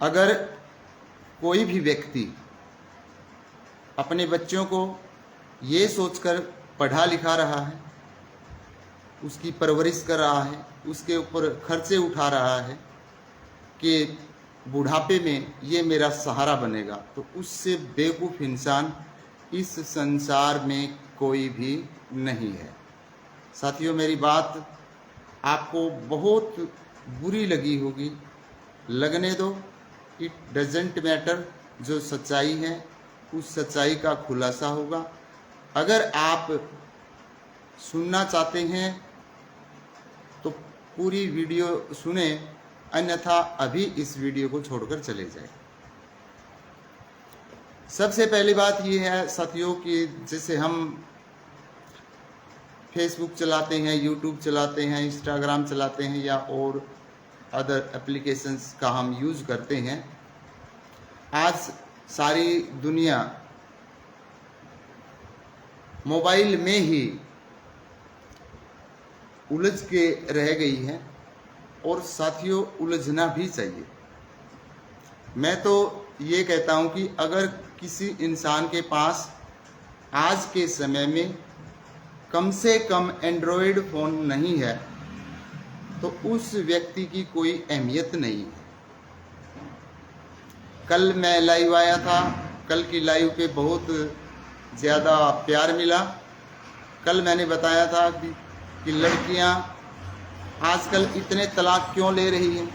अगर कोई भी व्यक्ति अपने बच्चों को ये सोचकर पढ़ा लिखा रहा है, उसकी परवरिश कर रहा है, उसके ऊपर खर्चे उठा रहा है कि बुढ़ापे में ये मेरा सहारा बनेगा, तो उससे बेवकूफ़ इंसान इस संसार में कोई भी नहीं है। साथियों, मेरी बात आपको बहुत बुरी लगी होगी, लगने दो, इट डजेंट मैटर। जो सच्चाई है उस सच्चाई का खुलासा होगा। अगर आप सुनना चाहते हैं तो पूरी वीडियो सुने, अन्यथा अभी इस वीडियो को छोड़कर चले जाए। सबसे पहली बात यह है साथियों कि जैसे हम फेसबुक चलाते हैं, यूट्यूब चलाते हैं, इंस्टाग्राम चलाते हैं या और अदर एप्लीकेशंस का हम यूज़ करते हैं, आज सारी दुनिया मोबाइल में ही उलझ के रह गई है और साथियों उलझना भी चाहिए। मैं तो ये कहता हूँ कि अगर किसी इंसान के पास आज के समय में कम से कम एंड्रॉयड फ़ोन नहीं है तो उस व्यक्ति की कोई अहमियत नहीं है। कल मैं लाइव आया था, कल की लाइव पे बहुत ज़्यादा प्यार मिला। कल मैंने बताया था कि लड़कियां आजकल इतने तलाक क्यों ले रही हैं,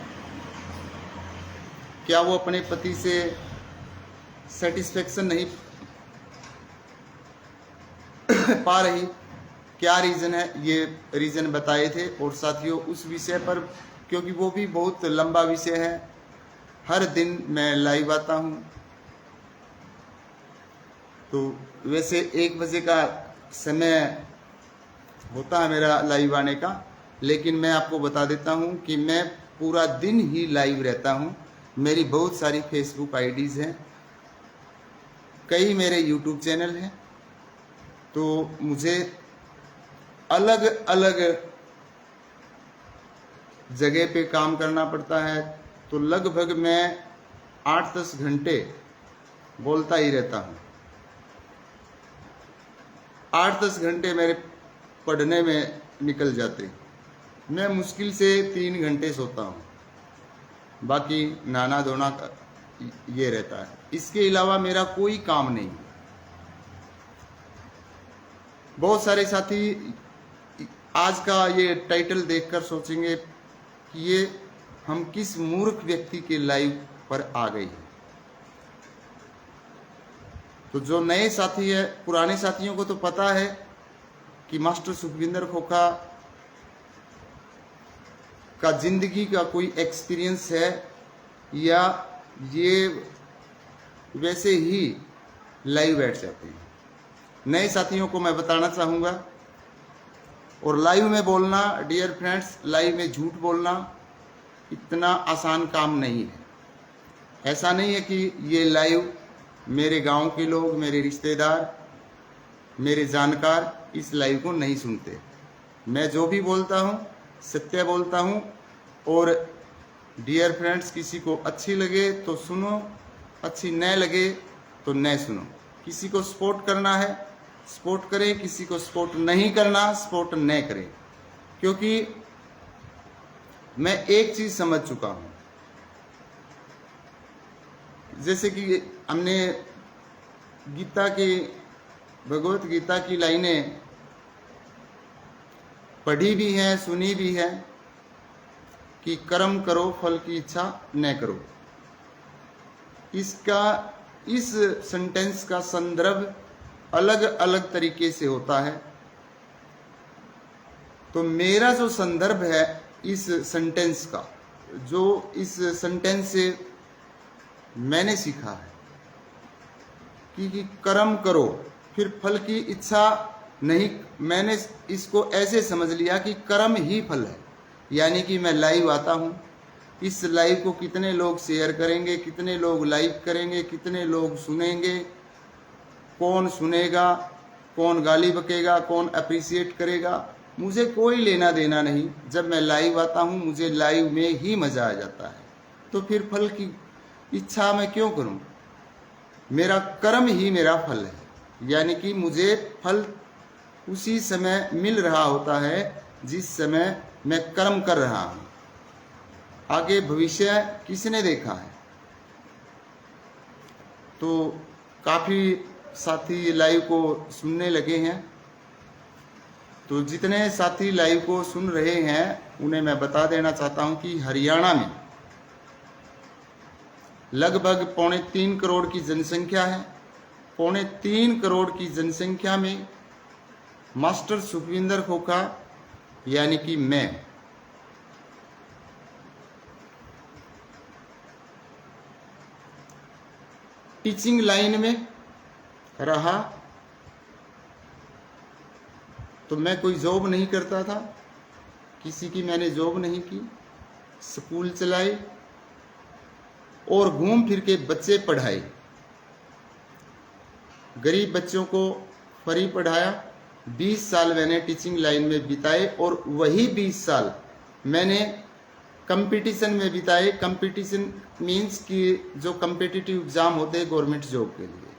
क्या वो अपने पति से सेटिस्फेक्शन नहीं पा रही, क्या रीज़न है, ये रीज़न बताए थे। और साथियों उस विषय पर, क्योंकि वो भी बहुत लंबा विषय है, हर दिन मैं लाइव आता हूँ, तो वैसे 1 बजे का समय होता है मेरा लाइव आने का, लेकिन मैं आपको बता देता हूँ कि मैं पूरा दिन ही लाइव रहता हूँ। मेरी बहुत सारी फेसबुक आईडीज़ हैं, कई मेरे यूट्यूब चैनल हैं, तो मुझे अलग अलग जगह पे काम करना पड़ता है, तो लगभग मैं 8-10 घंटे बोलता ही रहता हूँ। 8-10 घंटे मेरे पढ़ने में निकल जाते। मैं मुश्किल से 3 घंटे सोता हूँ, बाकी नहाना धोना ये रहता है। इसके अलावा मेरा कोई काम नहीं। बहुत सारे साथी आज का ये टाइटल देखकर सोचेंगे कि ये हम किस मूर्ख व्यक्ति के लाइव पर आ गए। तो जो नए साथी है, पुराने साथियों को तो पता है कि मास्टर सुखविंदर खोखा का जिंदगी का कोई एक्सपीरियंस है या ये वैसे ही लाइव बैठ जाते हैं। नए साथियों को मैं बताना चाहूँगा, और लाइव में बोलना, डियर फ्रेंड्स, लाइव में झूठ बोलना इतना आसान काम नहीं है। ऐसा नहीं है कि ये लाइव मेरे गांव के लोग, मेरे रिश्तेदार, मेरे जानकार इस लाइव को नहीं सुनते। मैं जो भी बोलता हूँ सत्य बोलता हूँ। और डियर फ्रेंड्स, किसी को अच्छी लगे तो सुनो, अच्छी न लगे तो न सुनो। किसी को सपोर्ट करना है सपोर्ट करें, किसी को सपोर्ट नहीं करना सपोर्ट न करें। क्योंकि मैं एक चीज़ समझ चुका हूँ, जैसे कि हमने गीता की, भगवत गीता की लाइनें पढ़ी भी हैं, सुनी भी है कि कर्म करो फल की इच्छा न करो। इस सेंटेंस का संदर्भ अलग अलग तरीके से होता है। तो मेरा जो संदर्भ है इस सेंटेंस का, जो इस सेंटेंस से मैंने सीखा है कि कर्म करो फिर फल की इच्छा नहीं। मैंने इसको ऐसे समझ लिया कि कर्म ही फल है। यानी कि मैं लाइव आता हूँ, इस लाइव को कितने लोग शेयर करेंगे, कितने लोग लाइक करेंगे, कितने लोग सुनेंगे, कौन सुनेगा, कौन गाली बकेगा, कौन अप्रिशिएट करेगा, मुझे कोई लेना देना नहीं। जब मैं लाइव आता हूँ मुझे लाइव में ही मज़ा आ जाता है। तो फिर फल की इच्छा मैं क्यों करूं? मेरा कर्म ही मेरा फल है, यानी कि मुझे फल उसी समय मिल रहा होता है जिस समय मैं कर्म कर रहा हूं। आगे भविष्य किसने देखा है? तो काफ़ी साथी लाइव को सुनने लगे हैं। तो जितने साथी लाइव को सुन रहे हैं उन्हें मैं बता देना चाहता हूं कि हरियाणा में लगभग 3.25 करोड़ की जनसंख्या है। 3.25 करोड़ की जनसंख्या में मास्टर सुखविंदर खोखा यानी कि मैं टीचिंग लाइन में रहा। तो मैं कोई जॉब नहीं करता था, किसी की मैंने जॉब नहीं की, स्कूल चलाए और घूम फिर के बच्चे पढ़ाए। गरीब बच्चों को फ्री पढ़ाया। 20 साल मैंने टीचिंग लाइन में बिताए और वही 20 साल मैंने कंपटीशन में बिताए। कंपटीशन मीन्स कि जो कंपिटिटिव एग्जाम होते हैं गवर्नमेंट जॉब के लिए।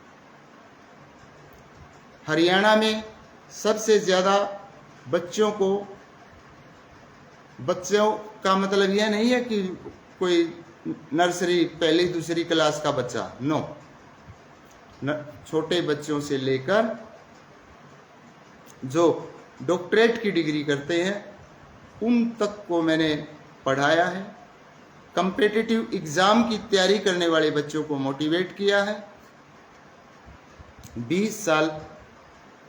हरियाणा में सबसे ज़्यादा बच्चों का मतलब यह नहीं है कि कोई नर्सरी पहली दूसरी क्लास का बच्चा, नो, छोटे बच्चों से लेकर जो डॉक्टरेट की डिग्री करते हैं उन तक को मैंने पढ़ाया है। कम्पिटिटिव एग्जाम की तैयारी करने वाले बच्चों को मोटिवेट किया है। 20 साल,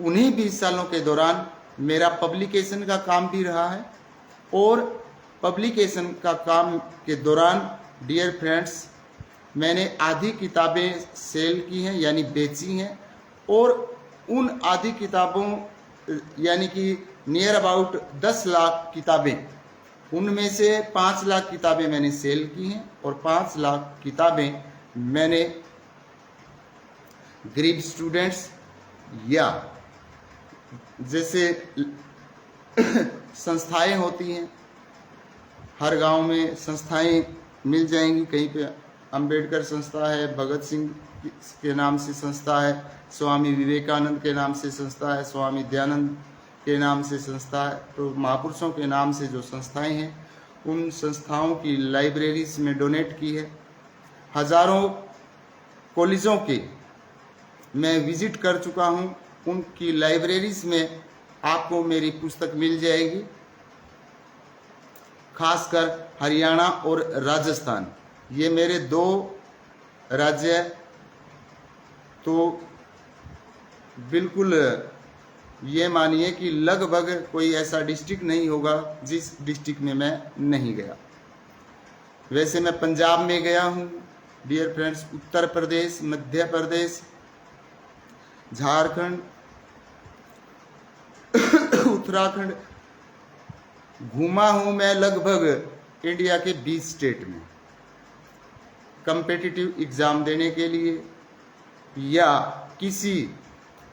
उन्हीं 20 सालों के दौरान मेरा पब्लिकेशन का काम भी रहा है और पब्लिकेशन का काम के दौरान डियर फ्रेंड्स मैंने आधी किताबें सेल की हैं यानी बेची हैं और उन आधी किताबों यानी कि नियर अबाउट 10 लाख किताबें, उनमें से 5 लाख किताबें मैंने सेल की हैं और 5 लाख किताबें मैंने गरीब स्टूडेंट्स या जैसे संस्थाएं होती हैं, हर गांव में संस्थाएं मिल जाएंगी। कहीं पे अंबेडकर संस्था है, भगत सिंह के नाम से संस्था है, स्वामी विवेकानंद के नाम से संस्था है, स्वामी दयानंद के नाम से संस्था है। तो महापुरुषों के नाम से जो संस्थाएं हैं उन संस्थाओं की लाइब्रेरीज में डोनेट की है। हजारों कॉलेजों के मैं विजिट कर चुका हूँ, उनकी लाइब्रेरीज में आपको मेरी पुस्तक मिल जाएगी। खासकर हरियाणा और राजस्थान, ये मेरे 2 राज्य हैं। तो बिल्कुल ये मानिए कि लगभग कोई ऐसा डिस्ट्रिक्ट नहीं होगा जिस डिस्ट्रिक्ट में मैं नहीं गया। वैसे मैं पंजाब में गया हूँ डियर फ्रेंड्स, उत्तर प्रदेश, मध्य प्रदेश, झारखंड, उत्तराखंड घूमा हूँ मैं लगभग इंडिया के 20 स्टेट में कंपेटिटिव एग्जाम देने के लिए या किसी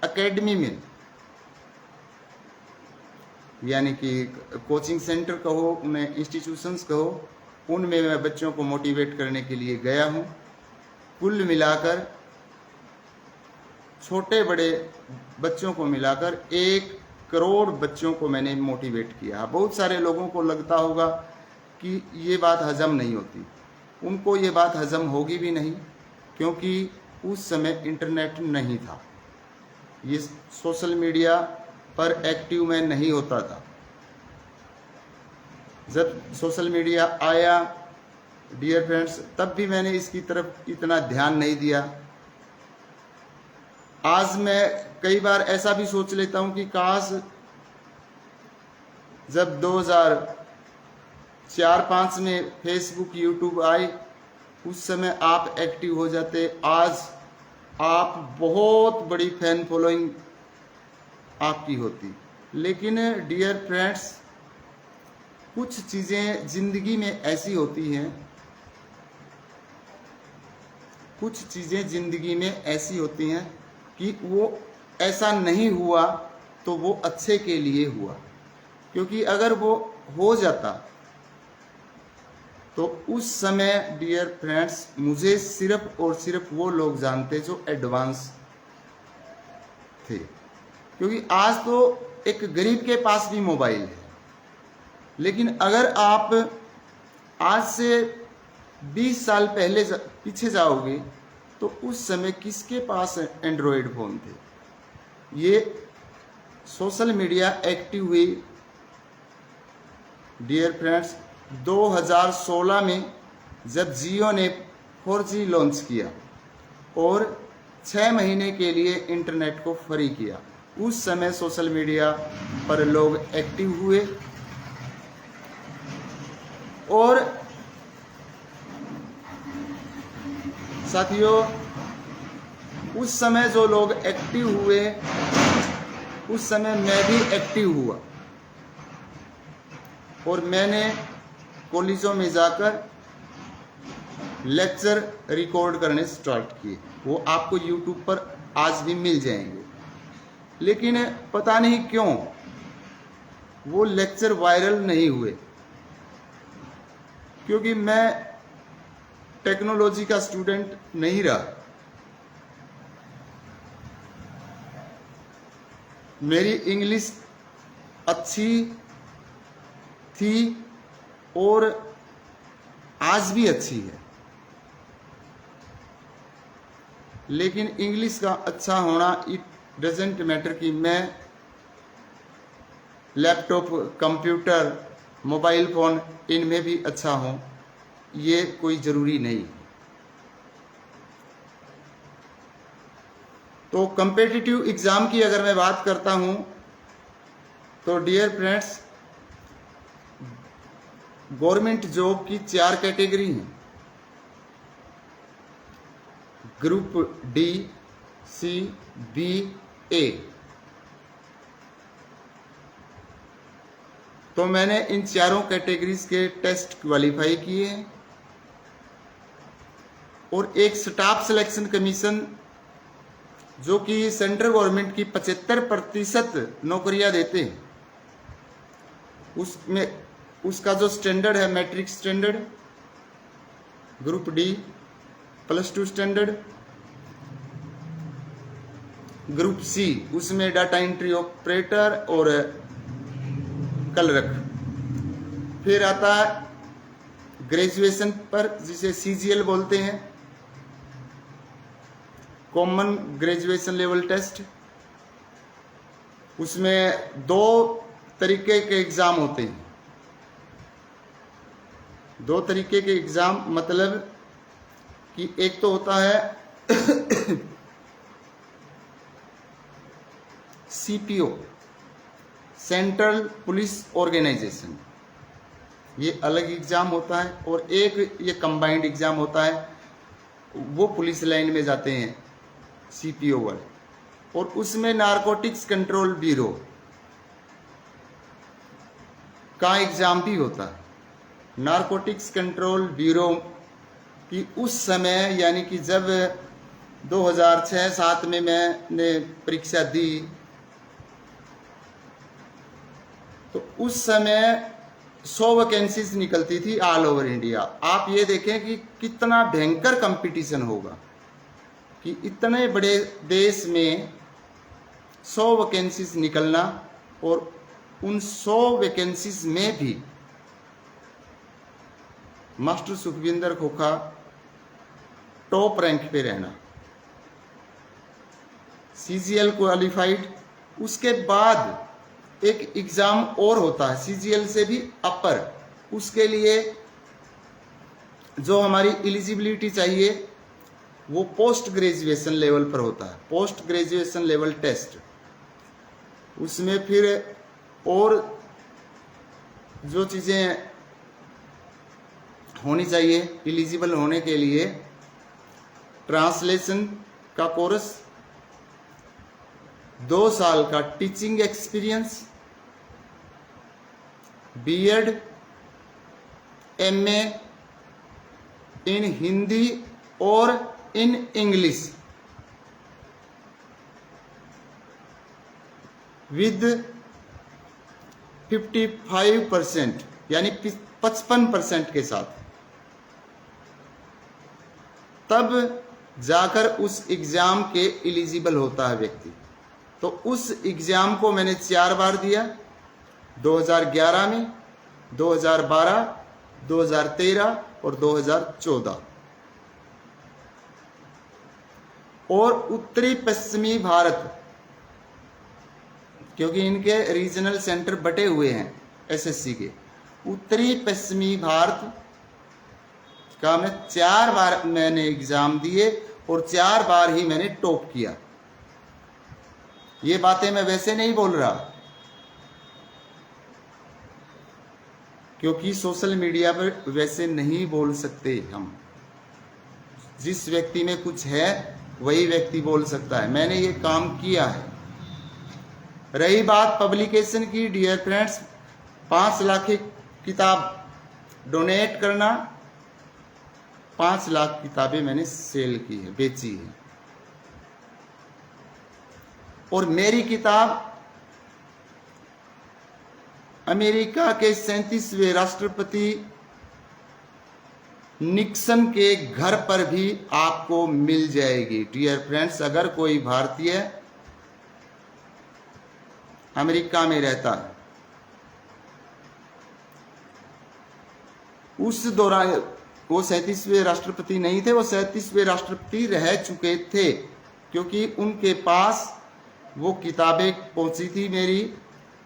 एकेडमी में, यानी कि कोचिंग सेंटर कहो, उन्हें इंस्टीट्यूशंस कहो, उनमें मैं बच्चों को मोटिवेट करने के लिए गया हूँ। कुल मिलाकर छोटे बड़े बच्चों को मिलाकर 1 करोड़ बच्चों को मैंने मोटिवेट किया। बहुत सारे लोगों को लगता होगा कि ये बात हजम नहीं होती, उनको ये बात हजम होगी भी नहीं, क्योंकि उस समय इंटरनेट नहीं था, ये सोशल मीडिया पर एक्टिव मैं नहीं होता था। जब सोशल मीडिया आया डियर फ्रेंड्स, तब भी मैंने इसकी तरफ इतना ध्यान नहीं दिया। आज मैं कई बार ऐसा भी सोच लेता हूं कि काश जब 2004-05 में फेसबुक यूट्यूब आए उस समय आप एक्टिव हो जाते। आज आप बहुत बड़ी फैन फॉलोइंग आपकी होती। लेकिन डियर फ्रेंड्स, कुछ चीज़ें ज़िंदगी में ऐसी होती हैं, कुछ चीज़ें ज़िंदगी में ऐसी होती हैं कि वो ऐसा नहीं हुआ तो वो अच्छे के लिए हुआ, क्योंकि अगर वो हो जाता तो उस समय डियर फ्रेंड्स मुझे सिर्फ और सिर्फ वो लोग जानते जो एडवांस थे, क्योंकि आज तो एक गरीब के पास भी मोबाइल है। लेकिन अगर आप आज से 20 साल पहले पीछे जाओगे तो उस समय किसके पास एंड्रॉयड फ़ोन थे। ये सोशल मीडिया एक्टिव हुई डियर फ्रेंड्स 2016 में, जब जियो ने 4G लॉन्च किया और 6 महीने के लिए इंटरनेट को फ्री किया। उस समय सोशल मीडिया पर लोग एक्टिव हुए और साथियों उस समय जो लोग एक्टिव हुए उस समय मैं भी एक्टिव हुआ और मैंने कॉलेजों में जाकर लेक्चर रिकॉर्ड करने स्टार्ट किए। वो आपको यूट्यूब पर आज भी मिल जाएंगे। लेकिन पता नहीं क्यों वो लेक्चर वायरल नहीं हुए, क्योंकि मैं टेक्नोलॉजी का स्टूडेंट नहीं रहा। मेरी इंग्लिश अच्छी थी और आज भी अच्छी है, लेकिन इंग्लिश का अच्छा होना इट डजेंट मैटर कि मैं लैपटॉप, कंप्यूटर, मोबाइल फ़ोन इनमें भी अच्छा हूँ, ये कोई ज़रूरी नहीं। तो कम्पिटिटिव एग्ज़ाम की अगर मैं बात करता हूँ तो डियर फ्रेंड्स गवर्नमेंट जॉब की 4 कैटेगरी हैं, ग्रुप डी, सी, बी, ए। तो मैंने इन चारों कैटेगरीज के टेस्ट क्वालिफाई किए हैं और एक स्टाफ सिलेक्शन कमीशन जो कि सेंट्रल गवर्नमेंट की 75% नौकरियां देते हैं, उसमें उसका जो स्टैंडर्ड है matric standard, group D +2 standard, group C उसमें डाटा एंट्री ऑपरेटर और क्लर्क। फिर आता है ग्रेजुएशन पर जिसे सीजीएल बोलते हैं, कॉमन ग्रेजुएशन लेवल टेस्ट। उसमें 2 तरीके के एग्ज़ाम होते हैं। 2 तरीके के एग्ज़ाम मतलब कि एक तो होता है सीपीओ, सेंट्रल पुलिस ऑर्गेनाइजेशन, ये अलग एग्ज़ाम होता है, और एक ये कंबाइंड एग्ज़ाम होता है, वो पुलिस लाइन में जाते हैं सीपीओ वाले, और उसमें नारकोटिक्स कंट्रोल ब्यूरो का एग्ज़ाम भी होता है। नारकोटिक्स कंट्रोल ब्यूरो की उस समय यानी कि जब 2006-07 में मैंने परीक्षा दी तो उस समय 100 वैकेंसीज निकलती थी ऑल ओवर इंडिया। आप ये देखें कि कितना भयंकर कंपटीशन होगा कि इतने बड़े देश में 100 वैकेंसीज निकलना और उन 100 वैकेंसीज में भी मास्टर सुखविंदर खोखा टॉप रैंक पे रहना, सीजीएल क्वालिफाइड। उसके बाद एक एग्ज़ाम और होता है सीजीएल से भी अपर, उसके लिए जो हमारी एलिजिबिलिटी चाहिए वो पोस्ट ग्रेजुएशन लेवल पर होता है, पोस्ट ग्रेजुएशन लेवल टेस्ट। उसमें फिर और जो चीज़ें होनी चाहिए एलिजिबल होने के लिए, ट्रांसलेशन का कोर्स, 2 साल का teaching experience, BEd, MA in Hindi और इन इंग्लिश विद 55% यानी 55% के साथ। तब जाकर उस एग्ज़ाम के एलिजिबल होता है व्यक्ति। तो उस एग्ज़ाम को मैंने 4 बार दिया, 2011 में, 2012, 2013 और 2014। और उत्तरी पश्चिमी भारत, क्योंकि इनके रीजनल सेंटर बटे हुए हैं एसएससी के, उत्तरी पश्चिमी भारत का मैं 4 बार मैंने एग्ज़ाम दिए और 4 बार ही मैंने टॉप किया। ये बातें मैं वैसे नहीं बोल रहा, क्योंकि सोशल मीडिया पर वैसे नहीं बोल सकते हम। जिस व्यक्ति में कुछ है वही व्यक्ति बोल सकता है। मैंने ये काम किया है। रही बात पब्लिकेशन की, डियर फ्रेंड्स, 5 लाख की किताब डोनेट करना, 5 लाख किताबें मैंने सेल की है, बेची है। और मेरी किताब अमेरिका के 37वें राष्ट्रपति निक्सन के घर पर भी आपको मिल जाएगी। डियर फ्रेंड्स, अगर कोई भारतीय अमेरिका में रहता है, उस दौरान वो 37वें राष्ट्रपति नहीं थे, वो 37वें राष्ट्रपति रह चुके थे, क्योंकि उनके पास वो किताबें पहुंची थी मेरी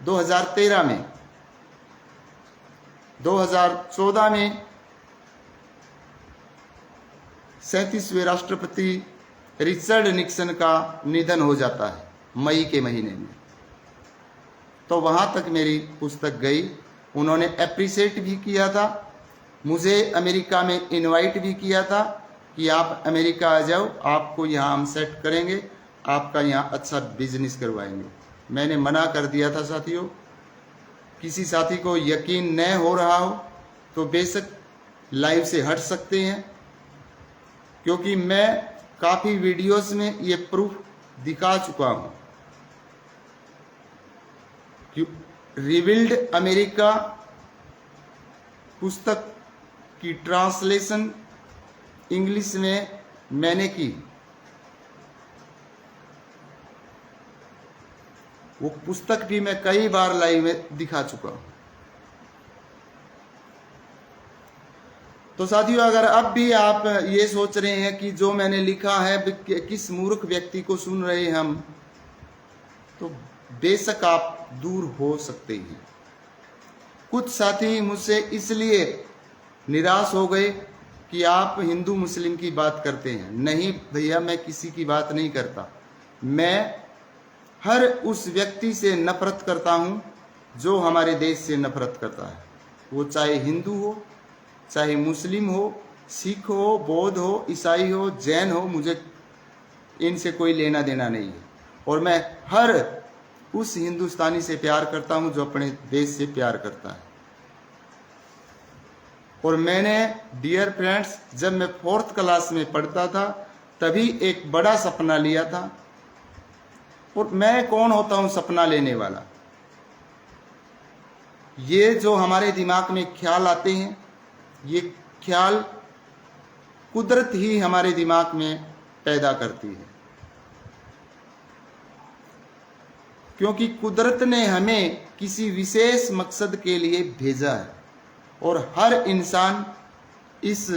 2013 में। 2014 में 37वें राष्ट्रपति रिचर्ड निक्सन का निधन हो जाता है मई के महीने में। तो वहाँ तक मेरी पुस्तक गई। उन्होंने एप्रिशिएट भी किया था, मुझे अमेरिका में इनवाइट भी किया था कि आप अमेरिका आ जाओ, आपको यहाँ हम सेट करेंगे, आपका यहाँ अच्छा बिजनेस करवाएंगे। मैंने मना कर दिया था साथियों। किसी साथी को यकीन न हो रहा हो तो बेशक लाइव से हट सकते हैं, क्योंकि मैं काफ़ी वीडियोस में ये प्रूफ दिखा चुका हूँ कि रिबिल्ड अमेरिका पुस्तक की ट्रांसलेशन इंग्लिश में मैंने की। वो पुस्तक भी मैं कई बार लाइव में दिखा चुका हूं। तो साथियों, अगर अब भी आप ये सोच रहे हैं कि जो मैंने लिखा है किस मूर्ख व्यक्ति को सुन रहे हैं हम, तो बेशक आप दूर हो सकते हैं। कुछ साथी मुझसे इसलिए निराश हो गए कि आप हिंदू मुस्लिम की बात करते हैं। नहीं भैया, मैं किसी की बात नहीं करता। मैं हर उस व्यक्ति से नफरत करता हूं जो हमारे देश से नफरत करता है। वो चाहे हिंदू हो, चाहे मुस्लिम हो, सिख हो, बौद्ध हो, ईसाई हो, जैन हो, मुझे इनसे कोई लेना देना नहीं है। और मैं हर उस हिंदुस्तानी से प्यार करता हूं जो अपने देश से प्यार करता है। और मैंने, डियर फ्रेंड्स, जब मैं 4th क्लास में पढ़ता था तभी एक बड़ा सपना लिया था। और मैं कौन होता हूं सपना लेने वाला? ये जो हमारे दिमाग में ख्याल आते हैं, ये ख्याल कुदरत ही हमारे दिमाग में पैदा करती है, क्योंकि कुदरत ने हमें किसी विशेष मकसद के लिए भेजा है। और हर इंसान इस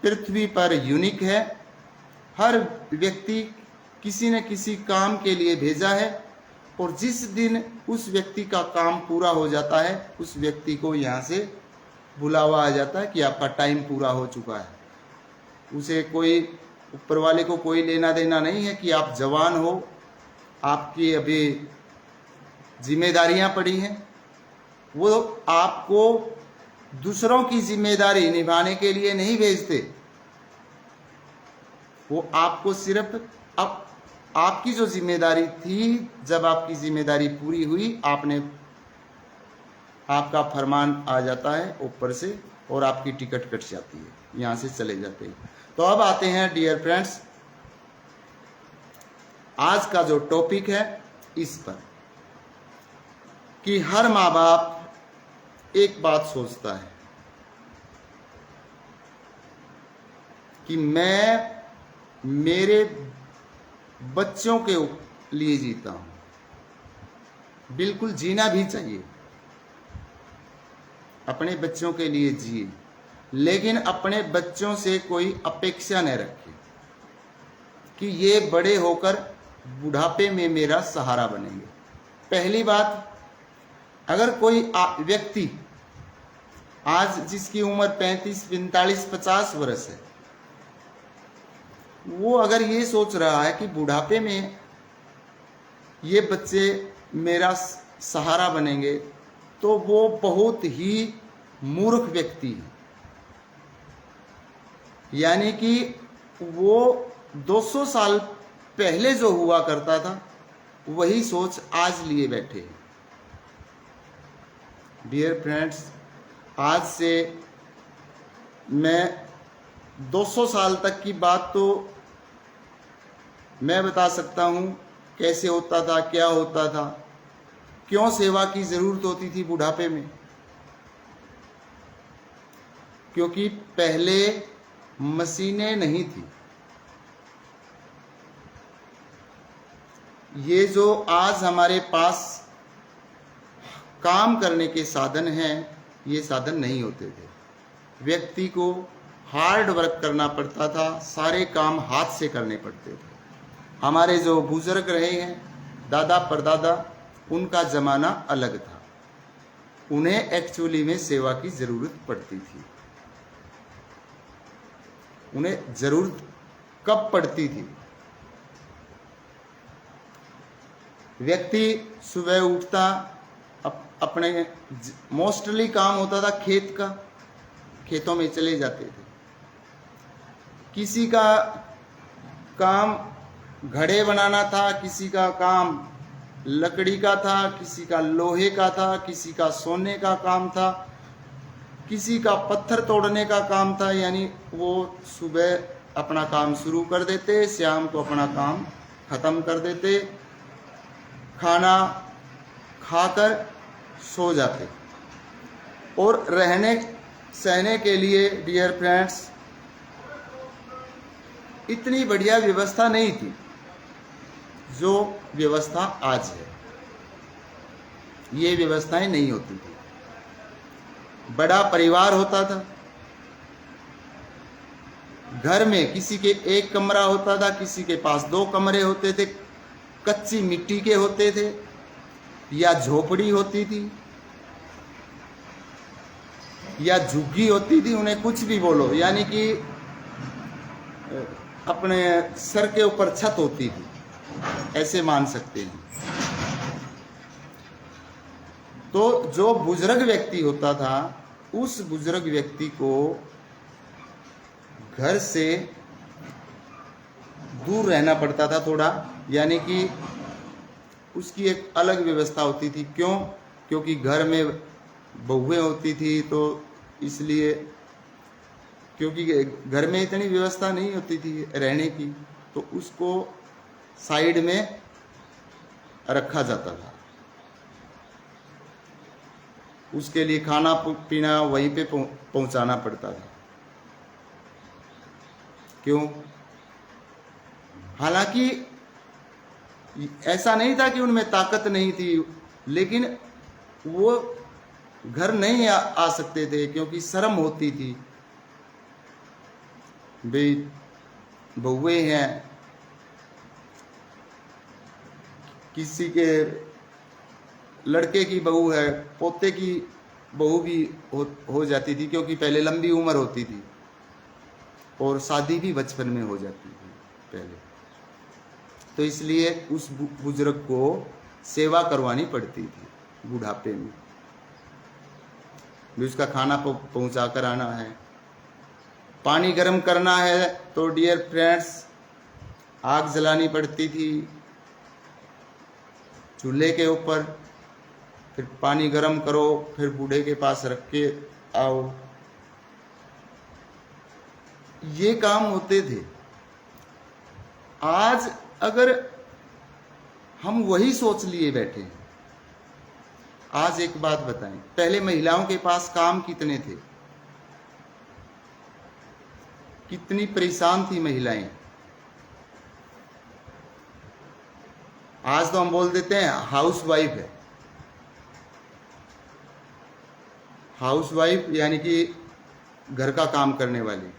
पृथ्वी पर यूनिक है। हर व्यक्ति किसी न किसी काम के लिए भेजा है, और जिस दिन उस व्यक्ति का काम पूरा हो जाता है, उस व्यक्ति को यहाँ से बुलावा आ जाता है कि आपका टाइम पूरा हो चुका है। उसे कोई, ऊपर वाले को कोई लेना देना नहीं है कि आप जवान हो, आपकी अभी जिम्मेदारियां पड़ी हैं। वो आपको दूसरों की जिम्मेदारी निभाने के लिए नहीं भेजते। वो आपको सिर्फ अब आपकी जो जिम्मेदारी थी, जब आपकी जिम्मेदारी पूरी हुई, आपका फरमान आ जाता है ऊपर से और आपकी टिकट कट जाती है, यहाँ से चले जाते हैं। तो अब आते हैं डियर फ्रेंड्स, आज का जो टॉपिक है इस पर, कि हर माँ बाप एक बात सोचता है कि मैं मेरे बच्चों के लिए जीता हूं। बिल्कुल जीना भी चाहिए, अपने बच्चों के लिए जिए, लेकिन अपने बच्चों से कोई अपेक्षा न रखे कि ये बड़े होकर बुढ़ापे में मेरा सहारा बनेंगे। पहली बात, अगर कोई व्यक्ति आज जिसकी उम्र 35, 45, 50 वर्ष है, वो अगर ये सोच रहा है कि बुढ़ापे में ये बच्चे मेरा सहारा बनेंगे, तो वो बहुत ही मूर्ख व्यक्ति है। यानी कि वो 200 साल पहले जो हुआ करता था वही सोच आज लिए बैठे हैं। डियर फ्रेंड्स, आज से मैं 200 साल तक की बात तो मैं बता सकता हूँ, कैसे होता था, क्या होता था, क्यों सेवा की ज़रूरत होती थी बुढ़ापे में। क्योंकि पहले मशीनें नहीं थी। ये जो आज हमारे पास काम करने के साधन हैं, ये साधन नहीं होते थे। व्यक्ति को हार्ड वर्क करना पड़ता था, सारे काम हाथ से करने पड़ते थे। हमारे जो बुजुर्ग रहे हैं, दादा परदादा, उनका ज़माना अलग था। उन्हें एक्चुअली में सेवा की ज़रूरत पड़ती थी। उन्हें ज़रूरत कब पड़ती थी? व्यक्ति सुबह उठता, अपने मोस्टली काम होता था खेत का, खेतों में चले जाते थे। किसी का काम घड़े बनाना था, किसी का काम लकड़ी का था, किसी का लोहे का था, किसी का सोने का काम था, किसी का पत्थर तोड़ने का काम था। यानी वो सुबह अपना काम शुरू कर देते, शाम को अपना काम ख़त्म कर देते, खाना खाकर सो जाते। और रहने सहने के लिए डियर फ्रेंड्स इतनी बढ़िया व्यवस्था नहीं थी जो व्यवस्था आज है। ये व्यवस्थाएं नहीं होती थी। बड़ा परिवार होता था, घर में किसी के एक कमरा होता था, किसी के पास 2 कमरे होते थे, कच्ची मिट्टी के होते थे या झोपड़ी होती थी या झुग्गी होती थी, उन्हें कुछ भी बोलो, यानी कि अपने सर के ऊपर छत होती थी, ऐसे मान सकते हैं। तो जो बुजुर्ग व्यक्ति होता था, उस बुजुर्ग व्यक्ति को घर से दूर रहना पड़ता था थोड़ा, यानी कि उसकी एक अलग व्यवस्था होती थी। क्यों? क्योंकि घर में बहुएं होती थी, तो इसलिए, क्योंकि घर में इतनी व्यवस्था नहीं होती थी रहने की, तो उसको साइड में रखा जाता था। उसके लिए खाना पीना वहीं पे पहुंचाना पड़ता था। क्यों? हालांकि ऐसा नहीं था कि उनमें ताकत नहीं थी, लेकिन वो घर नहीं आ सकते थे क्योंकि शर्म होती थी। भाई बहुएं हैं, किसी के लड़के की बहू है, पोते की बहू भी हो जाती थी, क्योंकि पहले लंबी उम्र होती थी और शादी भी बचपन में हो जाती थी पहले। तो इसलिए उस बुजुर्ग को सेवा करवानी पड़ती थी बुढ़ापे में। भी उसका खाना पहुंचा कर आना है, पानी गर्म करना है तो डियर फ्रेंड्स आग जलानी पड़ती थी चूल्हे के ऊपर, फिर पानी गर्म करो, फिर बूढ़े के पास रख के आओ। ये काम होते थे। आज अगर हम वही सोच लिए बैठे हैं, आज एक बात बताएं, पहले महिलाओं के पास काम कितने थे? कितनी परेशान थी महिलाएं। आज तो हम बोल देते हैं हाउस वाइफ है, हाउस वाइफ यानी कि घर का काम करने वाली।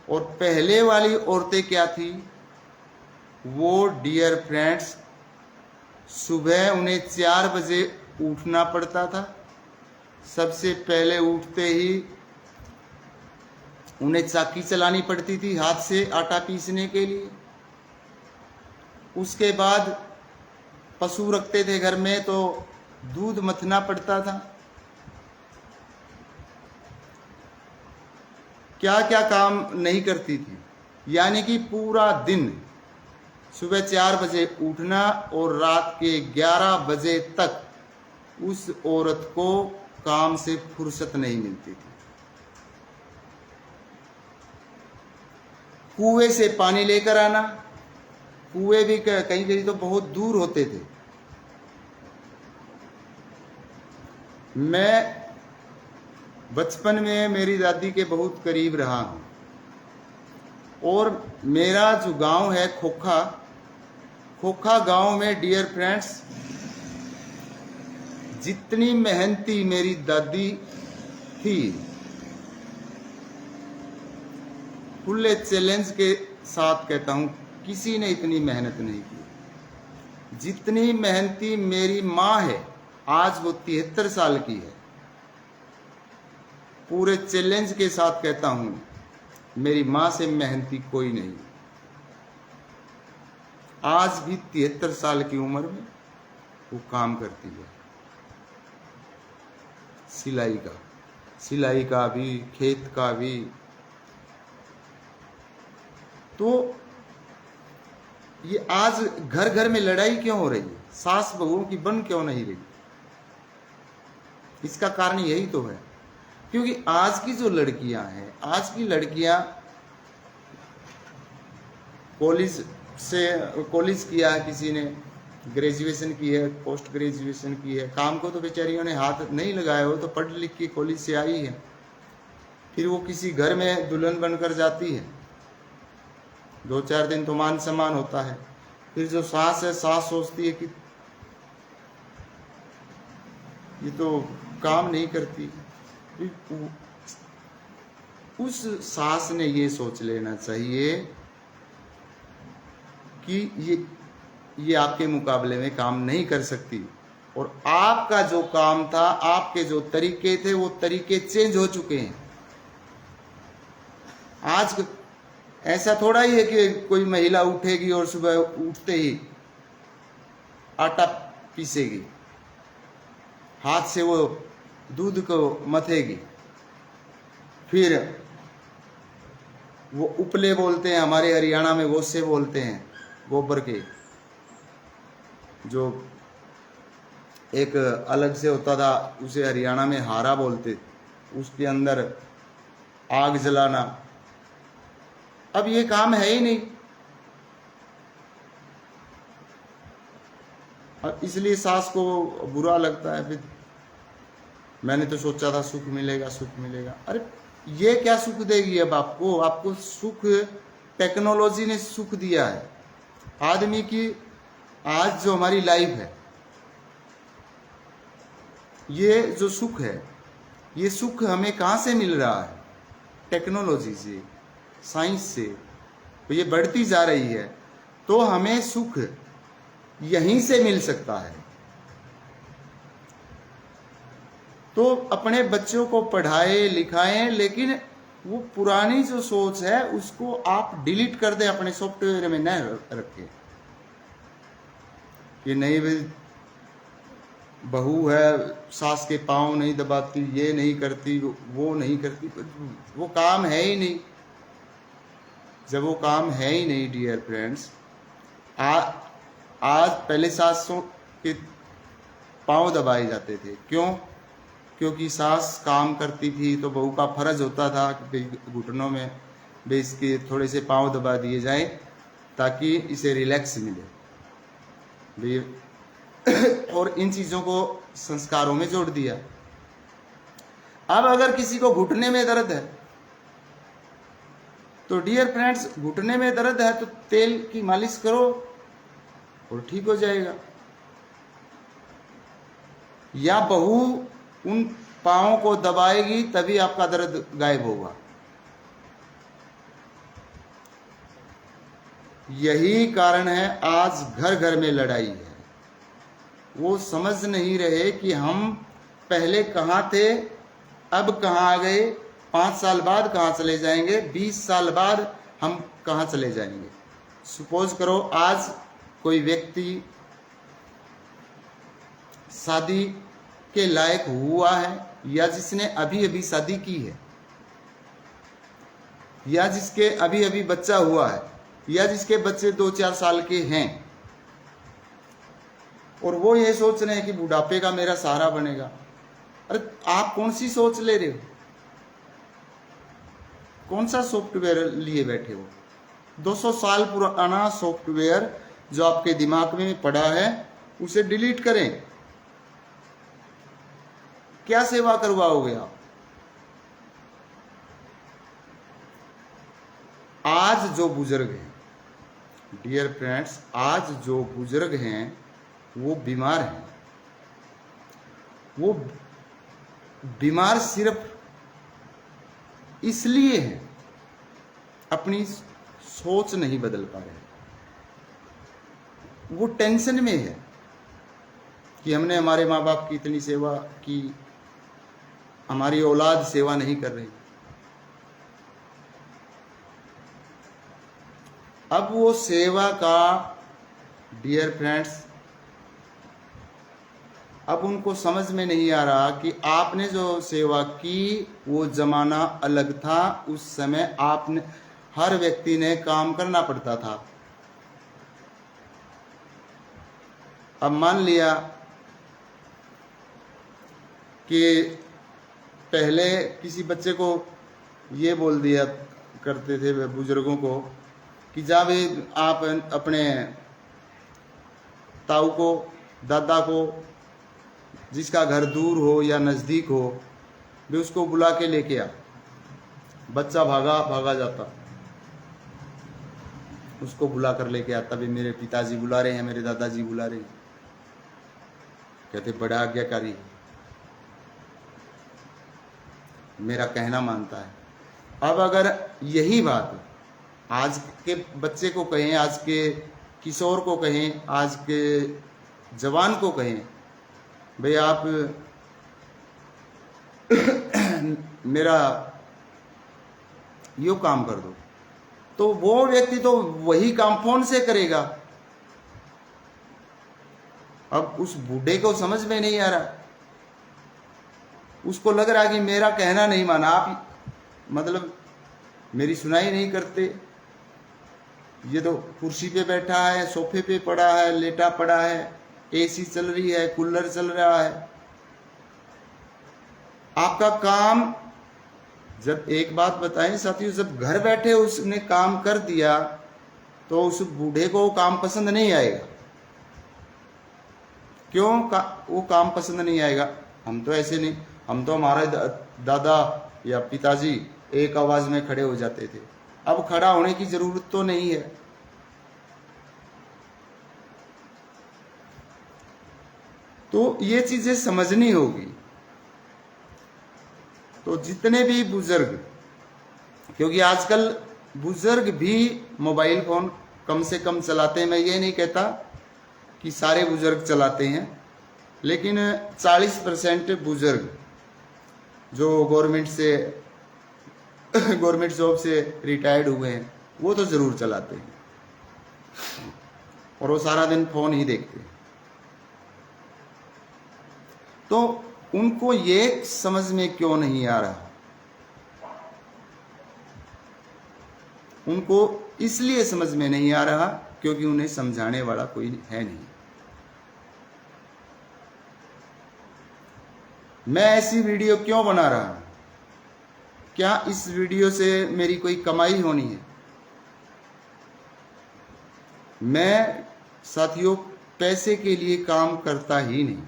और पहले वाली औरतें क्या थी, वो डियर फ्रेंड्स, सुबह उन्हें 4 बजे उठना पड़ता था। सबसे पहले उठते ही उन्हें चाकी चलानी पड़ती थी हाथ से आटा पीसने के लिए। उसके बाद पशु रखते थे घर में तो दूध मथना पड़ता था। क्या क्या काम नहीं करती थी, यानी कि पूरा दिन सुबह 4 बजे उठना और रात के 11 बजे तक उस औरत को काम से फुर्सत नहीं मिलती थी। कुएं से पानी लेकर आना, कुएं भी कहीं कहीं तो बहुत दूर होते थे। मैं बचपन में मेरी दादी के बहुत करीब रहा हूँ और मेरा जो गांव है खोखा, खोखा गांव में डियर फ्रेंड्स, जितनी मेहनती मेरी दादी थी, खुले चैलेंज के साथ कहता हूँ, किसी ने इतनी मेहनत नहीं की जितनी मेहनती मेरी माँ है। आज वो 73 साल की है। पूरे चैलेंज के साथ कहता हूँ, मेरी माँ से मेहनती कोई नहीं। आज भी 73 साल की उम्र में वो काम करती है, सिलाई का भी, खेत का भी। तो ये आज घर घर में लड़ाई क्यों हो रही है, सास बहुओं की बन क्यों नहीं रही? इसका कारण यही तो है, क्योंकि आज की जो लड़कियां हैं, आज की लड़कियां कॉलेज किया है, किसी ने ग्रेजुएशन की है, पोस्ट ग्रेजुएशन की है, काम को तो बेचारियों ने हाथ नहीं लगाया हो, तो पढ़ लिख के कॉलेज से आई है। फिर वो किसी घर में दुल्हन बनकर जाती है, 2-4 दिन तो मान सम्मान होता है। फिर जो सास है, सास सोचती है कि ये तो काम नहीं करती। उस सास ने ये सोच लेना चाहिए कि ये आपके मुकाबले में काम नहीं कर सकती, और आपका जो काम था, आपके जो तरीके थे, वो तरीके चेंज हो चुके हैं। आज ऐसा थोड़ा ही है कि कोई महिला उठेगी और सुबह उठते ही आटा पीसेगी, हाथ से वो दूध को मथेगी, फिर वो उपले बोलते हैं, हमारे हरियाणा में वो से बोलते हैं, गोबर के, जो एक अलग से होता था, उसे हरियाणा में हारा बोलते, उसके अंदर आग जलाना। अब ये काम है ही नहीं, और इसलिए सास को बुरा लगता है। फिर मैंने तो सोचा था सुख मिलेगा, सुख मिलेगा। अरे ये क्या सुख देगी अब आपको? आपको सुख टेक्नोलॉजी ने सुख दिया है। आदमी की आज जो हमारी लाइफ है, ये जो सुख है, ये सुख हमें कहाँ से मिल रहा है? टेक्नोलॉजी से, साइंस से। तो ये बढ़ती जा रही है, तो हमें सुख यहीं से मिल सकता है। तो अपने बच्चों को पढ़ाएं लिखाएं, लेकिन वो पुरानी जो सोच है उसको आप डिलीट कर दें, अपने सॉफ्टवेयर में न रखें कि नहीं भाई बहू है, सास के पांव नहीं दबाती, ये नहीं करती, वो नहीं करती। वो काम है ही नहीं। जब वो काम है ही नहीं डियर फ्रेंड्स, आज पहले सासों के पांव दबाए जाते थे। क्यों? क्योंकि सास काम करती थी तो बहू का फर्ज होता था कि घुटनों में भी इसके थोड़े से पांव दबा दिए जाए ताकि इसे रिलैक्स मिले। और इन चीज़ों को संस्कारों में जोड़ दिया। अब अगर किसी को घुटने में दर्द है तो डियर फ्रेंड्स, घुटने में दर्द है तो तेल की मालिश करो और ठीक हो जाएगा। या बहू उन पांवों को दबाएगी तभी आपका दर्द गायब होगा। यही कारण है आज घर घर में लड़ाई है। वो समझ नहीं रहे कि हम पहले कहाँ थे, अब कहाँ आ गए, 5 साल बाद कहाँ चले जाएंगे, 20 साल बाद हम कहाँ चले जाएंगे। सपोज करो आज कोई व्यक्ति शादी के लायक हुआ है, या जिसने अभी अभी शादी की है, या जिसके अभी अभी बच्चा हुआ है, या जिसके बच्चे 2-4 साल के हैं, और वो ये सोच रहे हैं कि बुढ़ापे का मेरा सहारा बनेगा। अरे आप कौन सी सोच ले रहे हो? कौन सा सॉफ्टवेयर लिए बैठे हो? 200 साल पुराना सॉफ्टवेयर जो आपके दिमाग में पड़ा है उसे डिलीट करें। क्या सेवा करवाओगे आप? आज जो बुजुर्ग हैं, डियर फ्रेंड्स, आज जो बुजुर्ग हैं वो बीमार हैं। वो बीमार सिर्फ इसलिए है, अपनी सोच नहीं बदल पा रहे। वो टेंशन में है कि हमने हमारे माँ बाप की इतनी सेवा की, हमारी औलाद सेवा नहीं कर रही। अब वो सेवा का, डियर फ्रेंड्स, अब उनको समझ में नहीं आ रहा कि आपने जो सेवा की वो जमाना अलग था। उस समय आपने, हर व्यक्ति ने काम करना पड़ता था। अब मान लिया कि पहले किसी बच्चे को ये बोल दिया करते थे बुजुर्गों को कि जा भाई आप अपने ताऊ को, दादा को, जिसका घर दूर हो या नज़दीक हो, भी उसको बुला के लेके आ। बच्चा भागा भागा जाता, उसको बुला कर लेके आता। भी मेरे पिताजी बुला रहे हैं, मेरे दादाजी बुला रहे हैं। कहते बड़ा आज्ञाकारी, मेरा कहना मानता है। अब अगर यही बात आज के बच्चे को कहें, आज के किशोर को कहें, आज के जवान को कहें, भाई आप मेरा यो काम कर दो, तो वो व्यक्ति तो वही काम फोन से करेगा। अब उस बूढ़े को समझ में नहीं आ रहा, उसको लग रहा है कि मेरा कहना नहीं माना, आप मतलब मेरी सुनाई नहीं करते। ये तो कुर्सी पे बैठा है, सोफे पे पड़ा है, लेटा पड़ा है, एसी चल रही है, कूलर चल रहा है। आपका काम, जब एक बात बताएं साथियों, जब घर बैठे उसने काम कर दिया तो उस बूढ़े को काम पसंद नहीं आएगा। क्यों वो काम पसंद नहीं आएगा? हम तो ऐसे नहीं, हम तो हमारे दादा या पिताजी एक आवाज में खड़े हो जाते थे। अब खड़ा होने की जरूरत तो नहीं है। तो ये चीजें समझनी होगी। तो जितने भी बुजुर्ग, क्योंकि आजकल बुजुर्ग भी मोबाइल फोन कम से कम चलाते हैं। मैं ये नहीं कहता कि सारे बुजुर्ग चलाते हैं, लेकिन 40% बुजुर्ग जो गवर्नमेंट जॉब से रिटायर्ड हुए हैं वो तो जरूर चलाते हैं, और वो सारा दिन फोन ही देखते हैं। तो उनको ये समझ में क्यों नहीं आ रहा? उनको इसलिए समझ में नहीं आ रहा क्योंकि उन्हें समझाने वाला कोई है नहीं। मैं ऐसी वीडियो क्यों बना रहा हूं? क्या इस वीडियो से मेरी कोई कमाई होनी है? मैं साथियों पैसे के लिए काम करता ही नहीं।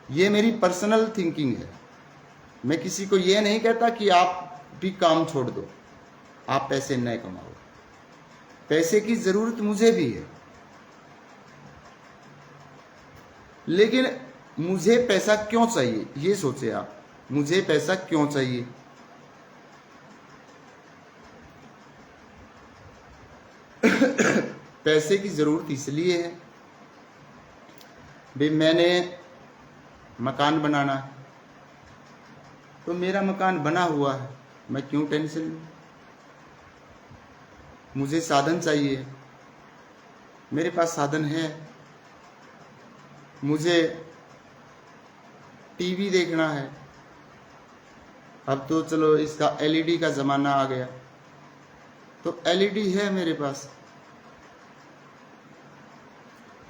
ये मेरी पर्सनल थिंकिंग है। मैं किसी को ये नहीं कहता कि आप भी काम छोड़ दो, आप पैसे न कमाओ। पैसे की जरूरत मुझे भी है, लेकिन मुझे पैसा क्यों चाहिए ये सोचे आप। मुझे पैसा क्यों चाहिए? पैसे की जरूरत इसलिए है भाई मैंने मकान बनाना है, तो मेरा मकान बना हुआ है, मैं क्यों टेंशन लूं? मुझे साधन चाहिए, मेरे पास साधन है। मुझे टीवी देखना है, अब तो चलो इसका एलईडी का ज़माना आ गया, तो एलईडी है मेरे पास।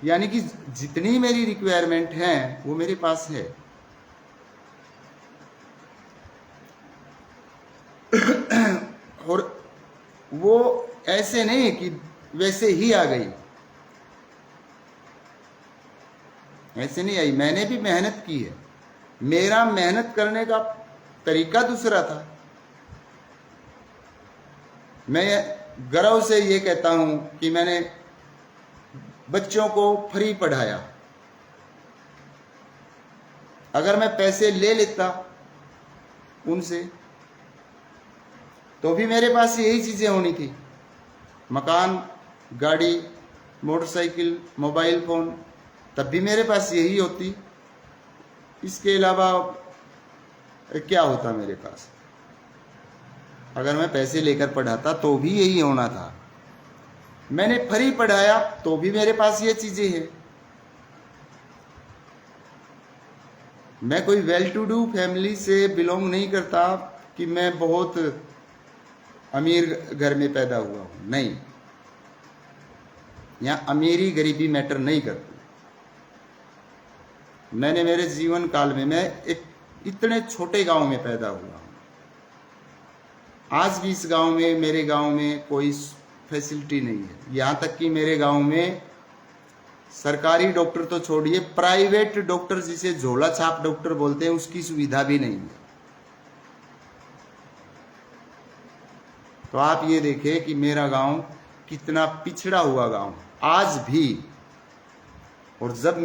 यानी कि जितनी मेरी रिक्वायरमेंट है वो मेरे पास है। और वो ऐसे नहीं कि वैसे ही आ गई, ऐसे नहीं आई। मैंने भी मेहनत की है, मेरा मेहनत करने का तरीका दूसरा था। मैं गर्व से ये कहता हूं कि मैंने बच्चों को फ्री पढ़ाया। अगर मैं पैसे ले लेता उनसे तो भी मेरे पास यही चीजें होनी थी, मकान, गाड़ी, मोटरसाइकिल, मोबाइल फोन, तब भी मेरे पास यही होती। इसके अलावा क्या होता मेरे पास? अगर मैं पैसे लेकर पढ़ाता तो भी यही होना था। मैंने फ्री पढ़ाया तो भी मेरे पास ये चीजें हैं। मैं कोई वेल टू डू फैमिली से बिलोंग नहीं करता कि मैं बहुत अमीर घर में पैदा हुआ हूं, नहीं। यहां अमीरी गरीबी मैटर नहीं करती। मैंने मेरे जीवन काल में मैं एक इतने छोटे गांव में पैदा हुआ हूं। आज भी इस गांव में, मेरे गांव में कोई फैसिलिटी नहीं है। यहां तक कि मेरे गांव में सरकारी डॉक्टर तो छोड़िए, प्राइवेट डॉक्टर जिसे झोला छाप डॉक्टर बोलते हैं, उसकी सुविधा भी नहीं है। तो आप ये देखें कि मेरा गांव कितना पिछड़ा हुआ गांव आज भी। और जब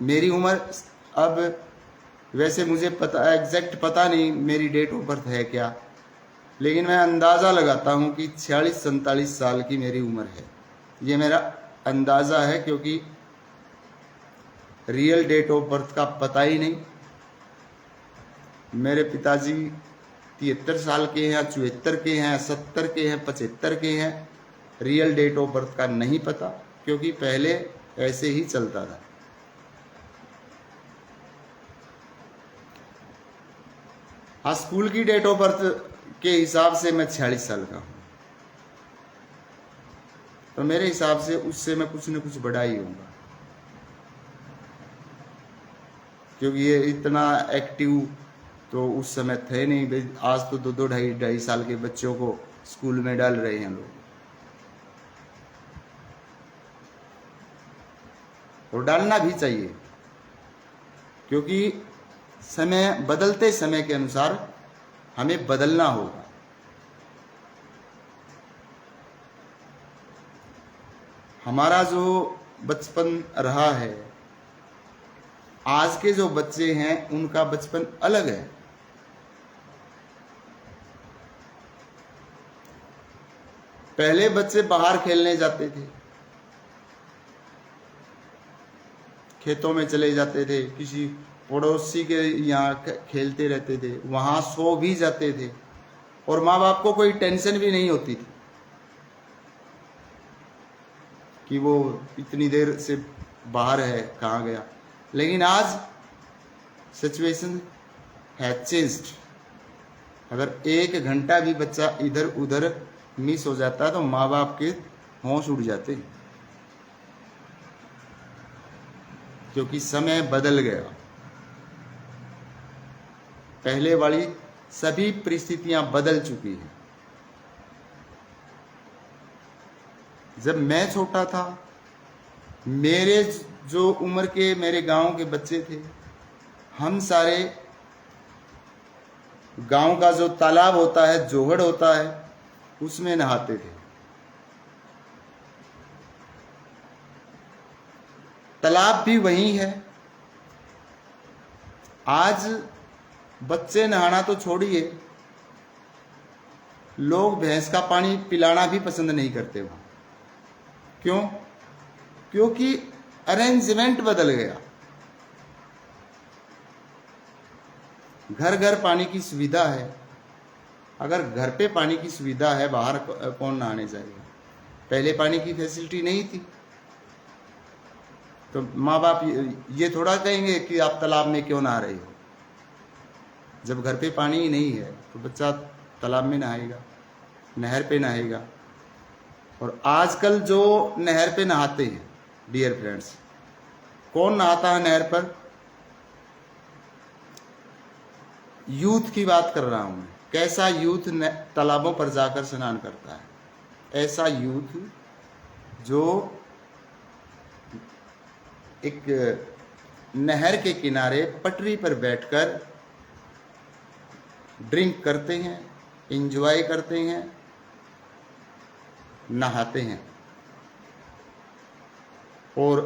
मेरी उम्र, अब वैसे मुझे पता एग्जैक्ट पता नहीं मेरी डेट ऑफ बर्थ है क्या, लेकिन मैं अंदाज़ा लगाता हूं कि 46-47 साल की मेरी उम्र है। ये मेरा अंदाज़ा है, क्योंकि रियल डेट ऑफ बर्थ का पता ही नहीं। मेरे पिताजी 73 साल के हैं, 74 के हैं, 70 के हैं, 75 के हैं। रियल डेट ऑफ बर्थ का नहीं पता, क्योंकि पहले ऐसे ही चलता था। हाँ, स्कूल की डेट ऑफ बर्थ के हिसाब से मैं 46 साल का हूं, तो मेरे हिसाब से उससे मैं कुछ न कुछ बड़ा ही होऊंगा, क्योंकि ये इतना एक्टिव तो उस समय थे नहीं। आज तो 2-2, 2.5 साल के बच्चों को स्कूल में डाल रहे हैं लोग, और डालना भी चाहिए, क्योंकि समय बदलते समय के अनुसार हमें बदलना होगा। हमारा जो बचपन रहा है, आज के जो बच्चे हैं उनका बचपन अलग है। पहले बच्चे बाहर खेलने जाते थे, खेतों में चले जाते थे, किसी पड़ोसी के यहाँ खेलते रहते थे, वहां सो भी जाते थे, और माँ बाप को कोई टेंशन भी नहीं होती थी कि वो इतनी देर से बाहर है, कहाँ गया। लेकिन आज सिचुएशन है चेंज्ड। अगर 1 घंटा भी बच्चा इधर उधर मिस हो जाता है तो माँ बाप के होश उड़ जाते हैं, क्योंकि समय बदल गया। पहले वाली सभी परिस्थितियां बदल चुकी हैं। जब मैं छोटा था, मेरे जो उम्र के मेरे गांव के बच्चे थे, हम सारे गांव का जो तालाब होता है, जोहड़ होता है, उसमें नहाते थे। तालाब भी वही है। आज बच्चे नहाना तो छोड़िए, लोग भैंस का पानी पिलाना भी पसंद नहीं करते वहां। क्यों? क्योंकि अरेंजमेंट बदल गया। घर घर पानी की सुविधा है। अगर घर पे पानी की सुविधा है, बाहर कौन नहाने जाएगा? पहले पानी की फैसिलिटी नहीं थी, तो माँ बाप ये थोड़ा कहेंगे कि आप तालाब में क्यों नहा रहे हो। जब घर पे पानी ही नहीं है तो बच्चा तालाब में नहाएगा, नहर पे नहाएगा। और आजकल जो नहर पे नहाते हैं डियर फ्रेंड्स, कौन नहाता है नहर पर? यूथ की बात कर रहा हूं मैं। कैसा यूथ तालाबों पर जाकर स्नान करता है? ऐसा यूथ जो एक नहर के किनारे पटरी पर बैठकर ड्रिंक करते हैं, एंजॉय करते हैं, नहाते हैं। और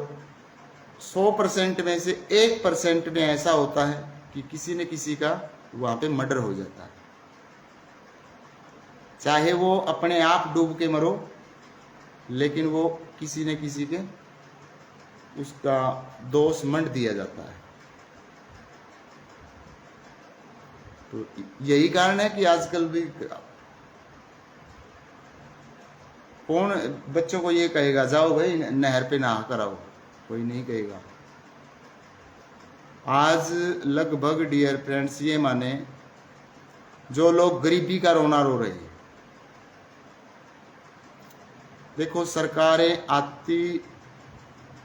100% में से 1% में ऐसा होता है कि किसी न किसी का वहां पे मर्डर हो जाता है। चाहे वो अपने आप डूब के मरो, लेकिन वो किसी न किसी के उसका दोष मंड दिया जाता है। तो यही कारण है कि आजकल भी कौन बच्चों को ये कहेगा जाओ भाई नहर पे नहा कर आओ? कोई नहीं कहेगा। आज लगभग डियर फ्रेंड्स ये माने, जो लोग गरीबी का रोना रो रहे हैं, देखो सरकारें आती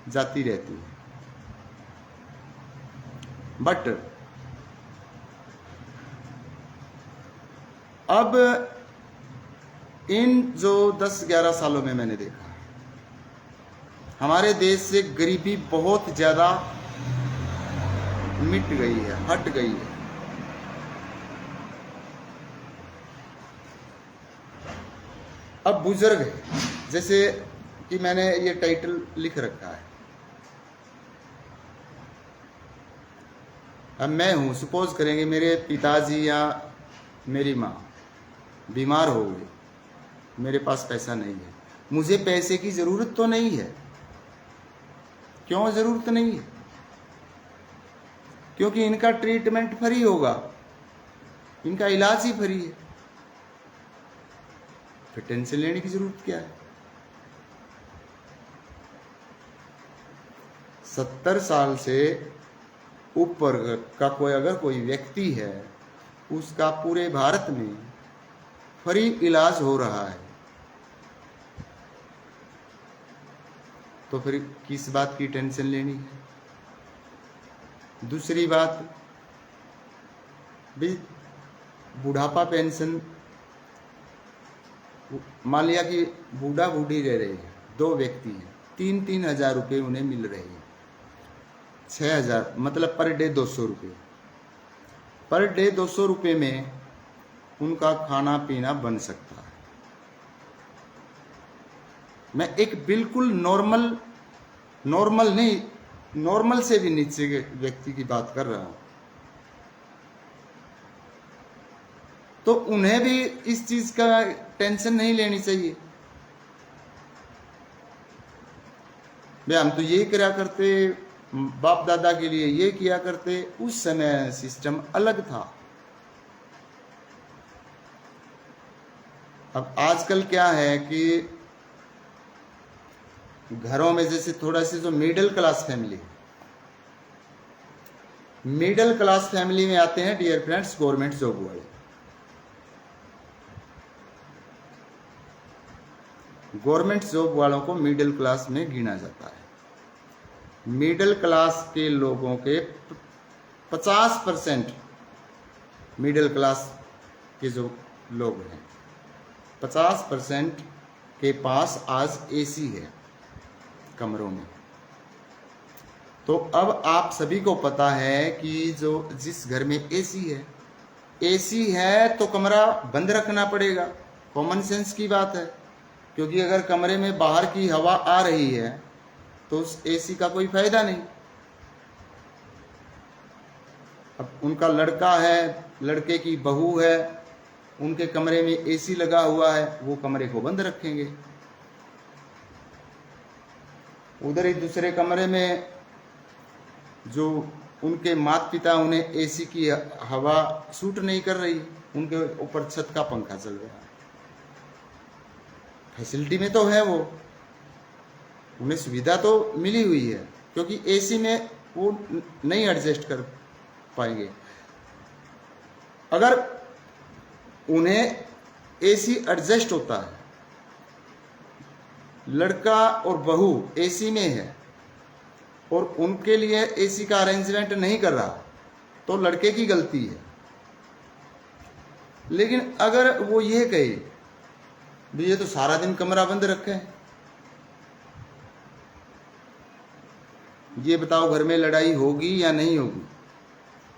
जाती रहती है, बट अब इन जो 10-11 सालों में मैंने देखा, हमारे देश से गरीबी बहुत ज्यादा मिट गई है, हट गई है। अब बुजुर्ग है, जैसे कि मैंने ये टाइटल लिख रखा है। अब मैं हूं, सपोज करेंगे मेरे पिताजी या मेरी माँ बीमार हो गए, मेरे पास पैसा नहीं है। मुझे पैसे की जरूरत तो नहीं है। क्यों जरूरत नहीं है? क्योंकि इनका ट्रीटमेंट फ्री होगा, इनका इलाज ही फ्री है। फिर टेंशन लेने की जरूरत क्या है? 70 साल से ऊपर का अगर कोई व्यक्ति है, उसका पूरे भारत में फ्री इलाज हो रहा है, तो फिर किस बात की टेंशन लेनी है? दूसरी बात भी, बुढ़ापा पेंशन, मान लिया कि बूढ़ा बूढ़ी रह रहे हैं, 2 व्यक्ति हैं, 3-3 हजार रुपये उन्हें मिल रहे हैं, 6,000 मतलब पर डे 200 रुपये। पर डे 200 रुपये में उनका खाना पीना बन सकता है। मैं एक बिल्कुल नॉर्मल से भी नीचे के व्यक्ति की बात कर रहा हूं। तो उन्हें भी इस चीज का टेंशन नहीं लेनी चाहिए। भाई हम तो ये करा करते, बाप दादा के लिए ये किया करते, उस समय सिस्टम अलग था। अब आजकल क्या है कि घरों में जैसे थोड़ा सी जो मिडिल क्लास फैमिली में आते हैं डियर फ्रेंड्स गवर्नमेंट जॉब वाले। गवर्नमेंट जॉब वालों को मिडिल क्लास में गिना जाता है। मिडिल क्लास के लोगों के 50% मिडिल क्लास के जो लोग हैं, 50% के पास आज एसी है कमरों में। तो अब आप सभी को पता है कि जो जिस घर में एसी है तो कमरा बंद रखना पड़ेगा, कॉमन सेंस की बात है। क्योंकि अगर कमरे में बाहर की हवा आ रही है तो उस एसी का कोई फायदा नहीं। अब उनका लड़का है, लड़के की बहू है, उनके कमरे में एसी लगा हुआ है, वो कमरे को बंद रखेंगे। उधर ही दूसरे कमरे में जो उनके माता पिता, उन्हें एसी की हवा सूट नहीं कर रही, उनके ऊपर छत का पंखा चल रहा है। फैसिलिटी में तो है, वो उन्हें सुविधा तो मिली हुई है, क्योंकि एसी में वो नहीं एडजस्ट कर पाएंगे। अगर उन्हें एसी एडजस्ट होता है, लड़का और बहू एसी में है और उनके लिए एसी का अरेंजमेंट नहीं कर रहा, तो लड़के की गलती है। लेकिन अगर वो ये कहे भी ये तो सारा दिन कमरा बंद रखे हैं, ये बताओ घर में लड़ाई होगी या नहीं होगी?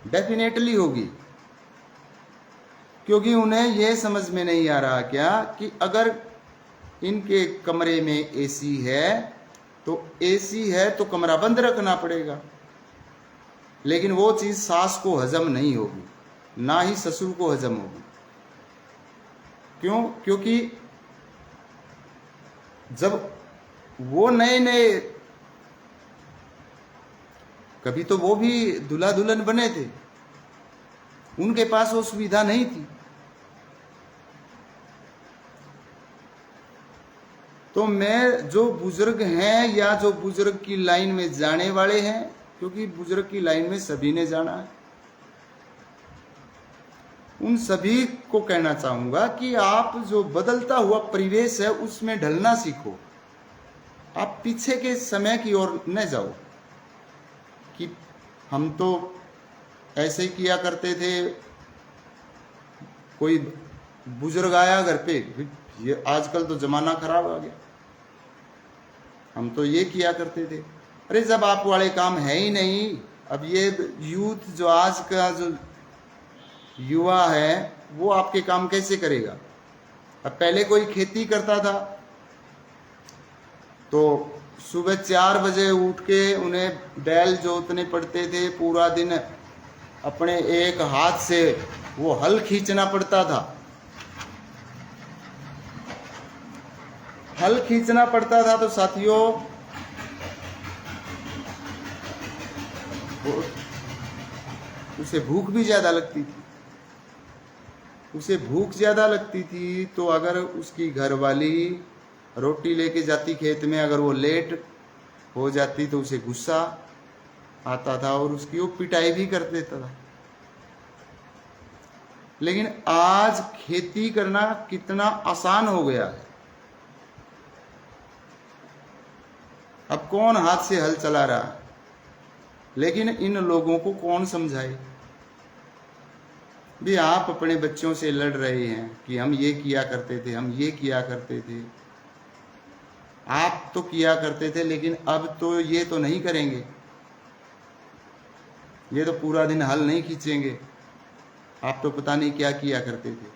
डेफिनेटली होगी। क्योंकि उन्हें यह समझ में नहीं आ रहा क्या कि अगर इनके कमरे में एसी है तो एसी है तो कमरा बंद रखना पड़ेगा। लेकिन वो चीज सास को हजम नहीं होगी, ना ही ससुर को हजम होगी। क्यों? क्योंकि जब वो नए कभी तो वो भी दूल्हा दुल्हन बने थे, उनके पास वो सुविधा नहीं थी। तो मैं जो बुजुर्ग हैं या जो बुजुर्ग की लाइन में जाने वाले हैं, क्योंकि बुजुर्ग की लाइन में सभी ने जाना है, उन सभी को कहना चाहूंगा कि आप जो बदलता हुआ परिवेश है उसमें ढलना सीखो। आप पीछे के समय की ओर न जाओ कि हम तो ऐसे ही किया करते थे, कोई बुजुर्ग आया घर पे, ये आजकल तो जमाना खराब आ गया, हम तो ये किया करते थे। अरे जब आप वाले काम है ही नहीं, अब ये यूथ जो आज का जो युवा है वो आपके काम कैसे करेगा? अब पहले कोई खेती करता था तो सुबह 4 बजे उठ के उन्हें बैल जोतने पड़ते थे, पूरा दिन अपने एक हाथ से वो हल खींचना पड़ता था, हल खींचना पड़ता था। तो साथियों उसे भूख भी ज्यादा लगती थी, उसे भूख ज्यादा लगती थी। तो अगर उसकी घरवाली रोटी लेके जाती खेत में, अगर वो लेट हो जाती तो उसे गुस्सा आता था और उसकी वो पिटाई भी कर देता था। लेकिन आज खेती करना कितना आसान हो गया है। अब कौन हाथ से हल चला रहा है, लेकिन इन लोगों को कौन समझाए? भी आप अपने बच्चों से लड़ रहे हैं कि हम ये किया करते थे, हम ये किया करते थे। आप तो किया करते थे, लेकिन अब तो ये तो नहीं करेंगे, ये तो पूरा दिन हल नहीं खींचेंगे, आप तो पता नहीं क्या किया करते थे।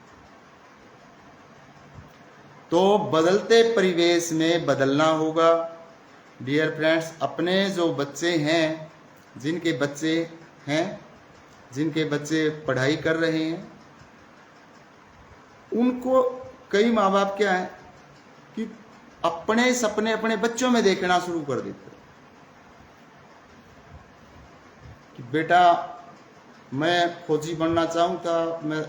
तो बदलते परिवेश में बदलना होगा। डियर फ्रेंड्स, अपने जो बच्चे हैं, जिनके बच्चे हैं, जिनके बच्चे पढ़ाई कर रहे हैं, उनको कई माँ बाप क्या है कि अपने सपने अपने बच्चों में देखना शुरू कर देते कि बेटा मैं फौजी बनना चाहूँ था, मैं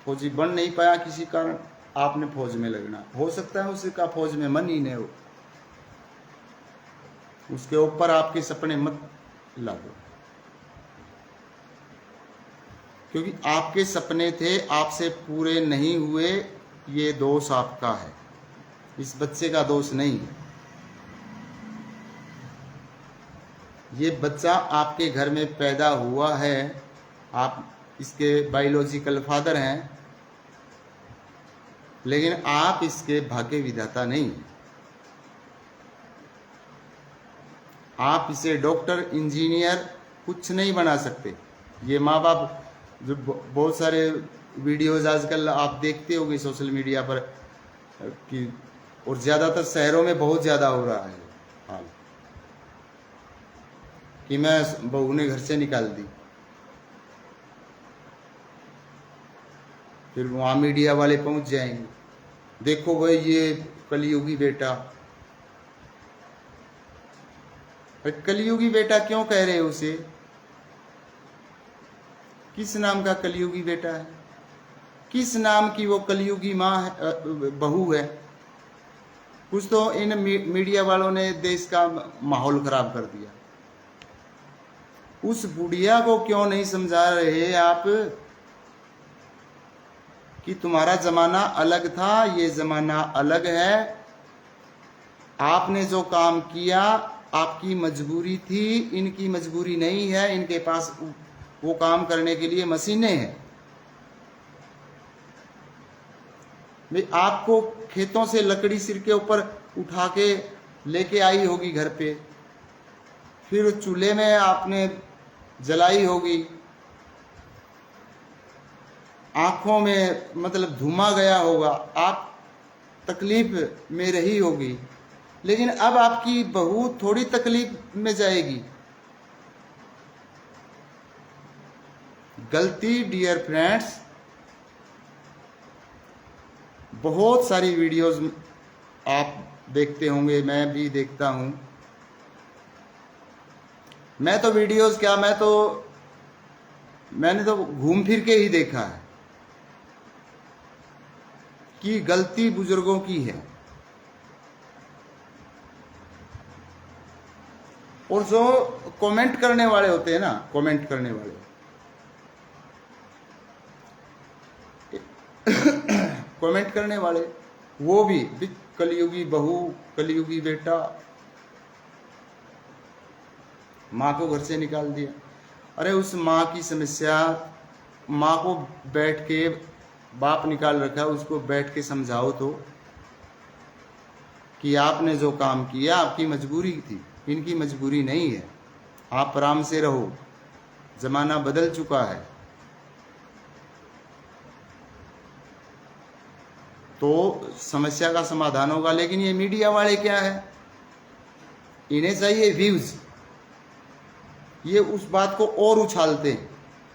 फौजी बन नहीं पाया किसी कारण, आपने फौज में लगना। हो सकता है उसका फौज में मन ही नहीं हो, उसके ऊपर आपके सपने मत लागो, क्योंकि आपके सपने थे, आपसे पूरे नहीं हुए, ये दोष आपका है, इस बच्चे का दोष नहीं है। ये बच्चा आपके घर में पैदा हुआ है, आप इसके बायोलॉजिकल फादर हैं, लेकिन आप इसके भाग्य विधाता नहीं हैं। आप इसे डॉक्टर, इंजीनियर कुछ नहीं बना सकते। ये माँ बाप जो बहुत सारे वीडियोज आजकल आप देखते होंगे सोशल मीडिया पर कि, और ज़्यादातर शहरों में बहुत ज़्यादा हो रहा है हाल, कि मैं बहू ने घर से निकाल दी, फिर वहाँ मीडिया वाले पहुँच जाएंगे, देखो भाई ये कलयुगी बेटा। कलयुगी बेटा क्यों कह रहे हो उसे? किस नाम का कलयुगी बेटा है? किस नाम की वो कलयुगी माँ है, बहू है? कुछ तो इन मीडिया वालों ने देश का माहौल खराब कर दिया। उस बुढ़िया को क्यों नहीं समझा रहे आप कि तुम्हारा जमाना अलग था, ये जमाना अलग है। आपने जो काम किया आपकी मजबूरी थी, इनकी मजबूरी नहीं है, इनके पास वो काम करने के लिए मशीनें हैं। भाई आपको खेतों से लकड़ी सिर के ऊपर उठा के लेके आई होगी घर पे, फिर चूल्हे में आपने जलाई होगी, आंखों में मतलब धुआं गया होगा, आप तकलीफ में रही होगी। लेकिन अब आपकी बहू थोड़ी तकलीफ में जाएगी। गलती डियर फ्रेंड्स, बहुत सारी वीडियोस आप देखते होंगे, मैं भी देखता हूं। मैं तो वीडियोस क्या, मैंने तो घूम फिर के ही देखा है कि गलती बुजुर्गों की है। और जो कमेंट करने वाले होते हैं ना, कमेंट करने वाले कमेंट करने वाले वो भी कलयुगी बहू, कलयुगी बेटा, माँ को घर से निकाल दिया। अरे उस माँ की समस्या, माँ को बैठ के, बाप निकाल रखा है उसको बैठ के समझाओ तो कि आपने जो काम किया आपकी मजबूरी थी, इनकी मजबूरी नहीं है। आप आराम से रहो, जमाना बदल चुका है। तो समस्या का समाधान होगा। लेकिन ये मीडिया वाले क्या है, इन्हें चाहिए व्यूज। ये उस बात को और उछालते हैं,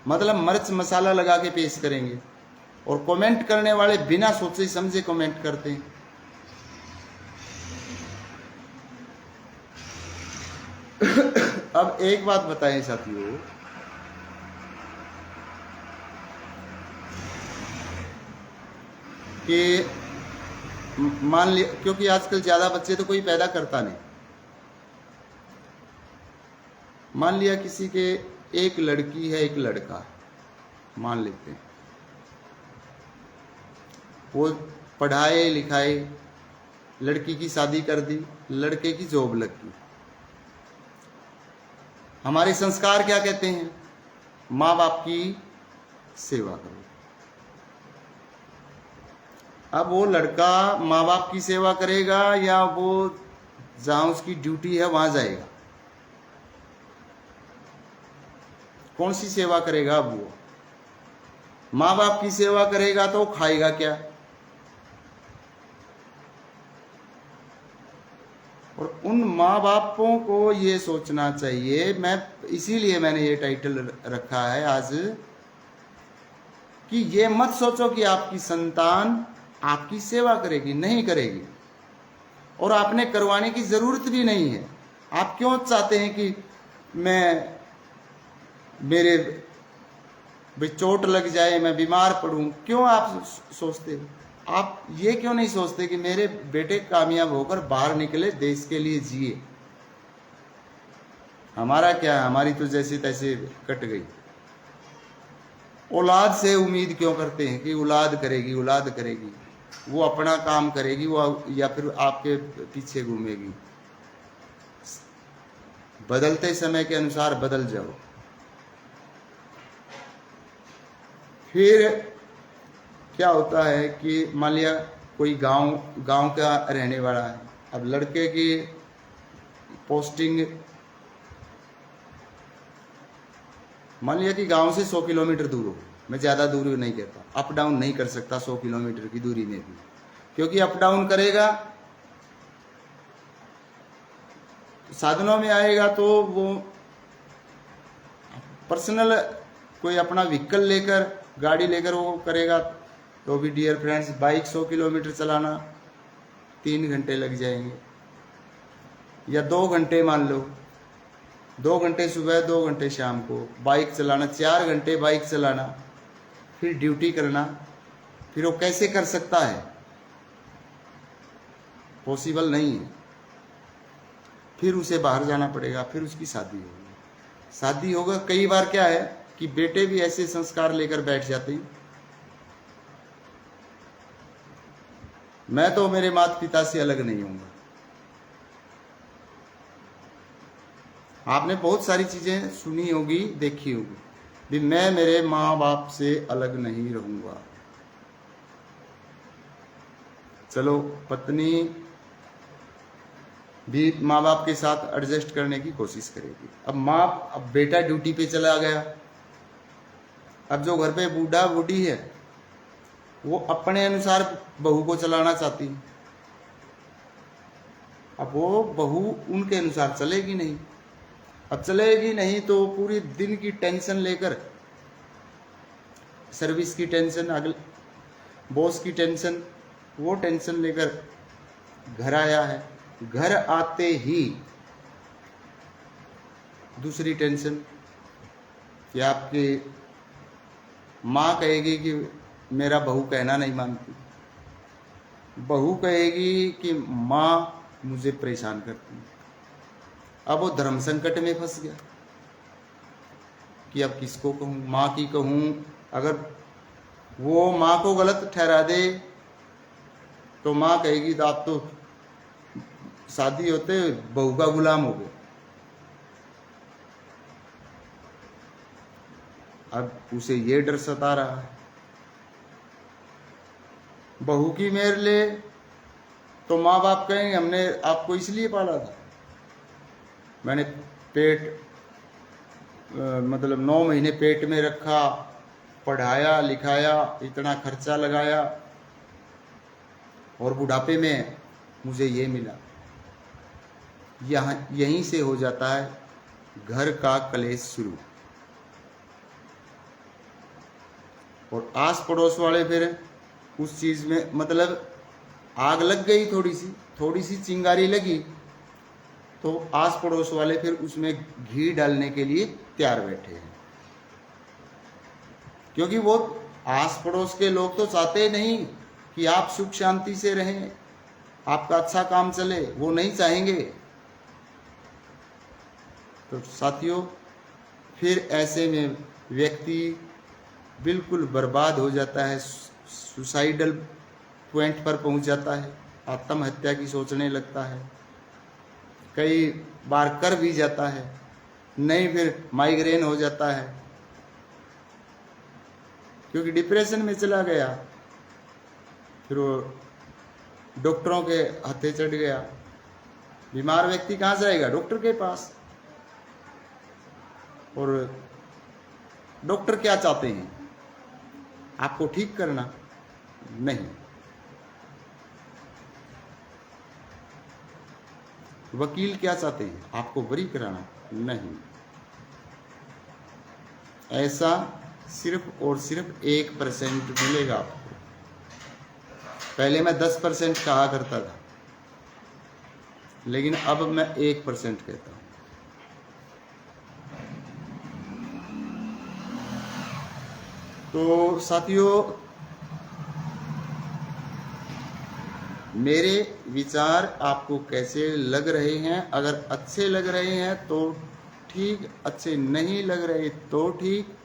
मतलब मिर्च मसाला लगा के पेश करेंगे। और कमेंट करने वाले बिना सोचे समझे कमेंट करते हैं। अब एक बात बताएं साथियों, कि मान लिया, क्योंकि आजकल ज्यादा बच्चे तो कोई पैदा करता नहीं, मान लिया किसी के एक लड़की है एक लड़का है, मान लेते हैं, वो पढ़ाए लिखाए, लड़की की शादी कर दी, लड़के की जॉब लग गई। हमारे संस्कार क्या कहते हैं? माँ बाप की सेवा करो। अब वो लड़का माँ बाप की सेवा करेगा या वो जहां उसकी ड्यूटी है वहां जाएगा? कौन सी सेवा करेगा? अब वो माँ बाप की सेवा करेगा तो खाएगा क्या? और उन माँ बापों को ये सोचना चाहिए, मैं इसीलिए मैंने ये टाइटल रखा है आज, कि ये मत सोचो कि आपकी संतान आपकी सेवा करेगी, नहीं करेगी, और आपने करवाने की जरूरत भी नहीं है। आप क्यों चाहते हैं कि मेरे चोट लग जाए, मैं बीमार पड़ूं? क्यों आप सोचते हो? आप ये क्यों नहीं सोचते कि मेरे बेटे कामयाब होकर बाहर निकले, देश के लिए जिए? हमारा क्या है, हमारी तो जैसे तैसे कट गई। औलाद से उम्मीद क्यों करते हैं कि औलाद करेगी, औलाद करेगी, वो अपना काम करेगी, वो या फिर आपके पीछे घूमेगी? बदलते समय के अनुसार बदल जाओ। फिर क्या होता है कि मान लिया कोई गांव का रहने वाला है, अब लड़के की पोस्टिंग मान लिया कि गांव से 100 किलोमीटर दूर हो, मैं ज़्यादा दूर नहीं कहता, अप डाउन नहीं कर सकता 100 किलोमीटर की दूरी में भी, क्योंकि अप डाउन करेगा साधनों में आएगा तो वो पर्सनल कोई अपना व्हीकल लेकर, गाड़ी लेकर वो करेगा तो भी डियर फ्रेंड्स बाइक 100 किलोमीटर चलाना 3 घंटे लग जाएंगे, या 2 घंटे मान लो, 2 घंटे सुबह 2 घंटे शाम को बाइक चलाना, 4 घंटे बाइक चलाना, फिर ड्यूटी करना, फिर वो कैसे कर सकता है? पॉसिबल नहीं है। फिर उसे बाहर जाना पड़ेगा, फिर उसकी शादी होगी, शादी होगा। कई बार क्या है कि बेटे भी ऐसे संस्कार लेकर बैठ जाते हैं, मैं तो मेरे माता पिता से अलग नहीं हूंगा। आपने बहुत सारी चीजें सुनी होगी, देखी होगी, भी मैं मेरे माँ बाप से अलग नहीं रहूंगा। चलो पत्नी भी माँ बाप के साथ एडजस्ट करने की कोशिश करेगी। अब बेटा ड्यूटी पे चला गया, अब जो घर पे बूढ़ा बूढ़ी है वो अपने अनुसार बहू को चलाना चाहती है। अब वो बहू उनके अनुसार चलेगी नहीं, अब चलेगी नहीं तो पूरी दिन की टेंशन लेकर, सर्विस की टेंशन, अगले बॉस की टेंशन, वो टेंशन लेकर घर आया है। घर आते ही दूसरी टेंशन कि आपकी माँ कहेगी कि मेरा बहू कहना नहीं मानती, बहू कहेगी कि माँ मुझे परेशान करती है। अब वो धर्म संकट में फंस गया कि अब किसको कहूँ, माँ की कहूँ। अगर वो माँ को गलत ठहरा दे तो माँ कहेगी तो आप तो शादी होते बहू का गुलाम हो गए। अब उसे ये डर सता रहा है, बहू की मेहर ले तो माँ बाप कहेंगे हमने आपको इसलिए पाला था, मैंने मतलब 9 महीने पेट में रखा, पढ़ाया लिखाया, इतना खर्चा लगाया और बुढ़ापे में मुझे ये मिला। यहीं से हो जाता है घर का कलेश शुरू। और आस पड़ोस वाले फिर उस चीज में, मतलब आग लग गई, थोड़ी सी चिंगारी लगी तो आस पड़ोस वाले फिर उसमें घी डालने के लिए तैयार बैठे हैं, क्योंकि वो आस पड़ोस के लोग तो चाहते नहीं कि आप सुख शांति से रहें, आपका अच्छा काम चले, वो नहीं चाहेंगे। तो साथियों फिर ऐसे में व्यक्ति बिल्कुल बर्बाद हो जाता है, सुसाइडल पॉइंट पर पहुंच जाता है, आत्महत्या की सोचने लगता है, कई बार कर भी जाता है, नहीं फिर माइग्रेन हो जाता है, क्योंकि डिप्रेशन में चला गया, फिर वो डॉक्टरों के हाथे चढ़ गया। बीमार व्यक्ति कहाँ जाएगा? डॉक्टर के पास। और डॉक्टर क्या चाहते हैं? आपको ठीक करना? नहीं। वकील क्या चाहते हैं? आपको बरी कराना? नहीं। ऐसा सिर्फ और सिर्फ 1% मिलेगा आपको। पहले मैं 10% कहा करता था, लेकिन अब मैं 1% कहता हूं। तो साथियों मेरे विचार आपको कैसे लग रहे हैं? अगर अच्छे लग रहे हैं तो ठीक, अच्छे नहीं लग रहे तो ठीक।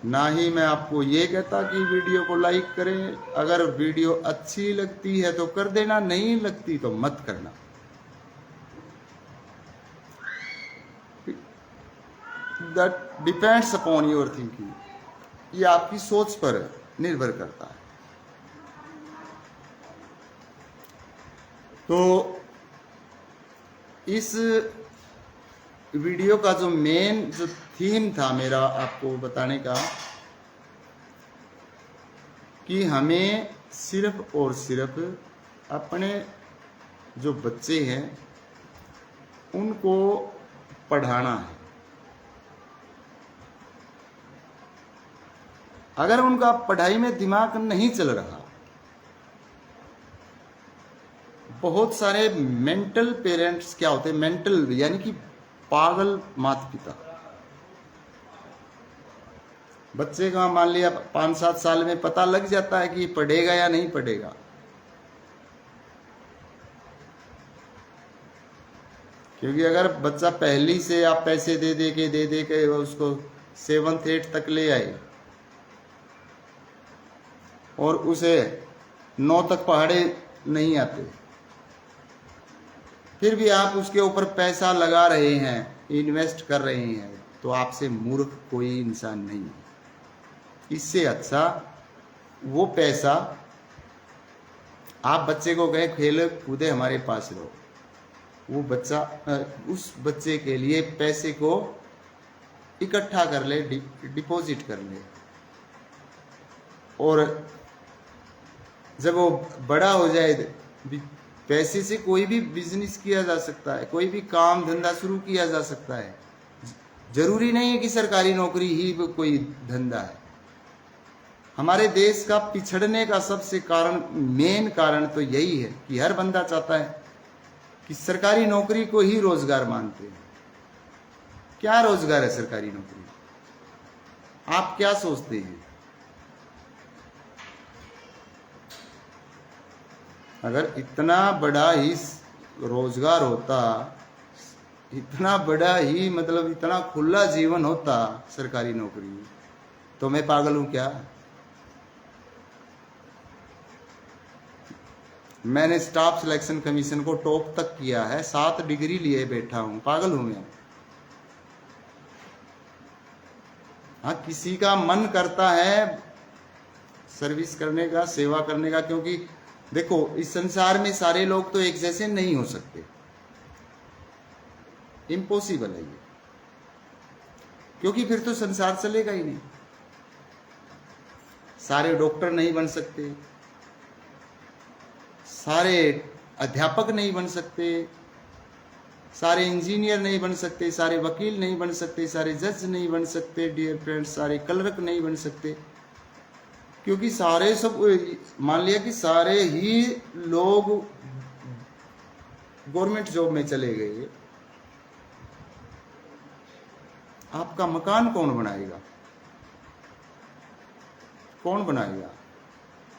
ना ही मैं आपको ये कहता कि वीडियो को लाइक करें, अगर वीडियो अच्छी लगती है तो कर देना, नहीं लगती तो मत करना। That depends upon your thinking, ये आपकी सोच पर निर्भर करता है। तो इस वीडियो का जो मेन जो थीम था मेरा आपको बताने का, कि हमें सिर्फ और सिर्फ अपने जो बच्चे हैं उनको पढ़ाना है। अगर उनका पढ़ाई में दिमाग नहीं चल रहा, बहुत सारे मेंटल पेरेंट्स क्या होते हैं, मेंटल यानी कि पागल माता पिता, बच्चे का मान लिया 5-7 साल में पता लग जाता है कि पढ़ेगा या नहीं पढ़ेगा। क्योंकि अगर बच्चा पहली से आप पैसे दे दे के उसको 7th 8th तक ले आए और उसे 9 तक पढ़े नहीं आते, फिर भी आप उसके ऊपर पैसा लगा रहे हैं, इन्वेस्ट कर रहे हैं, तो आपसे मूर्ख कोई इंसान नहीं है। इससे अच्छा वो पैसा आप बच्चे को कहें खेल कूदे हमारे पास रहो, वो बच्चा उस बच्चे के लिए पैसे को इकट्ठा कर ले, डिपॉजिट कर ले, और जब वो बड़ा हो जाए पैसे से कोई भी बिजनेस किया जा सकता है, कोई भी काम धंधा शुरू किया जा सकता है। जरूरी नहीं है कि सरकारी नौकरी ही कोई धंधा है। हमारे देश का पिछड़ने का सबसे मेन कारण तो यही है कि हर बंदा चाहता है कि सरकारी नौकरी को ही रोजगार मानते हैं। क्या रोजगार है सरकारी नौकरी? आप क्या सोचते हैं? अगर इतना बड़ा ही रोजगार होता, इतना बड़ा ही मतलब इतना खुला जीवन होता सरकारी नौकरी, तो मैं पागल हूं क्या? मैंने स्टाफ सिलेक्शन कमीशन को टॉप तक किया है, 7 डिग्री लिए बैठा हूं, पागल हूं मैं? हाँ, किसी का मन करता है सर्विस करने का, सेवा करने का, क्योंकि देखो इस संसार में सारे लोग तो एक जैसे नहीं हो सकते, इम्पॉसिबल है ये, क्योंकि फिर तो संसार चलेगा ही नहीं। सारे डॉक्टर नहीं बन सकते, सारे अध्यापक नहीं बन सकते, सारे इंजीनियर नहीं बन सकते, सारे वकील नहीं बन सकते, सारे जज नहीं बन सकते, डियर फ्रेंड्स, सारे क्लर्क नहीं बन सकते, क्योंकि सारे सब मान लिया कि सारे ही लोग गवर्नमेंट जॉब में चले गए। आपका मकान कौन बनाएगा? कौन बनाएगा?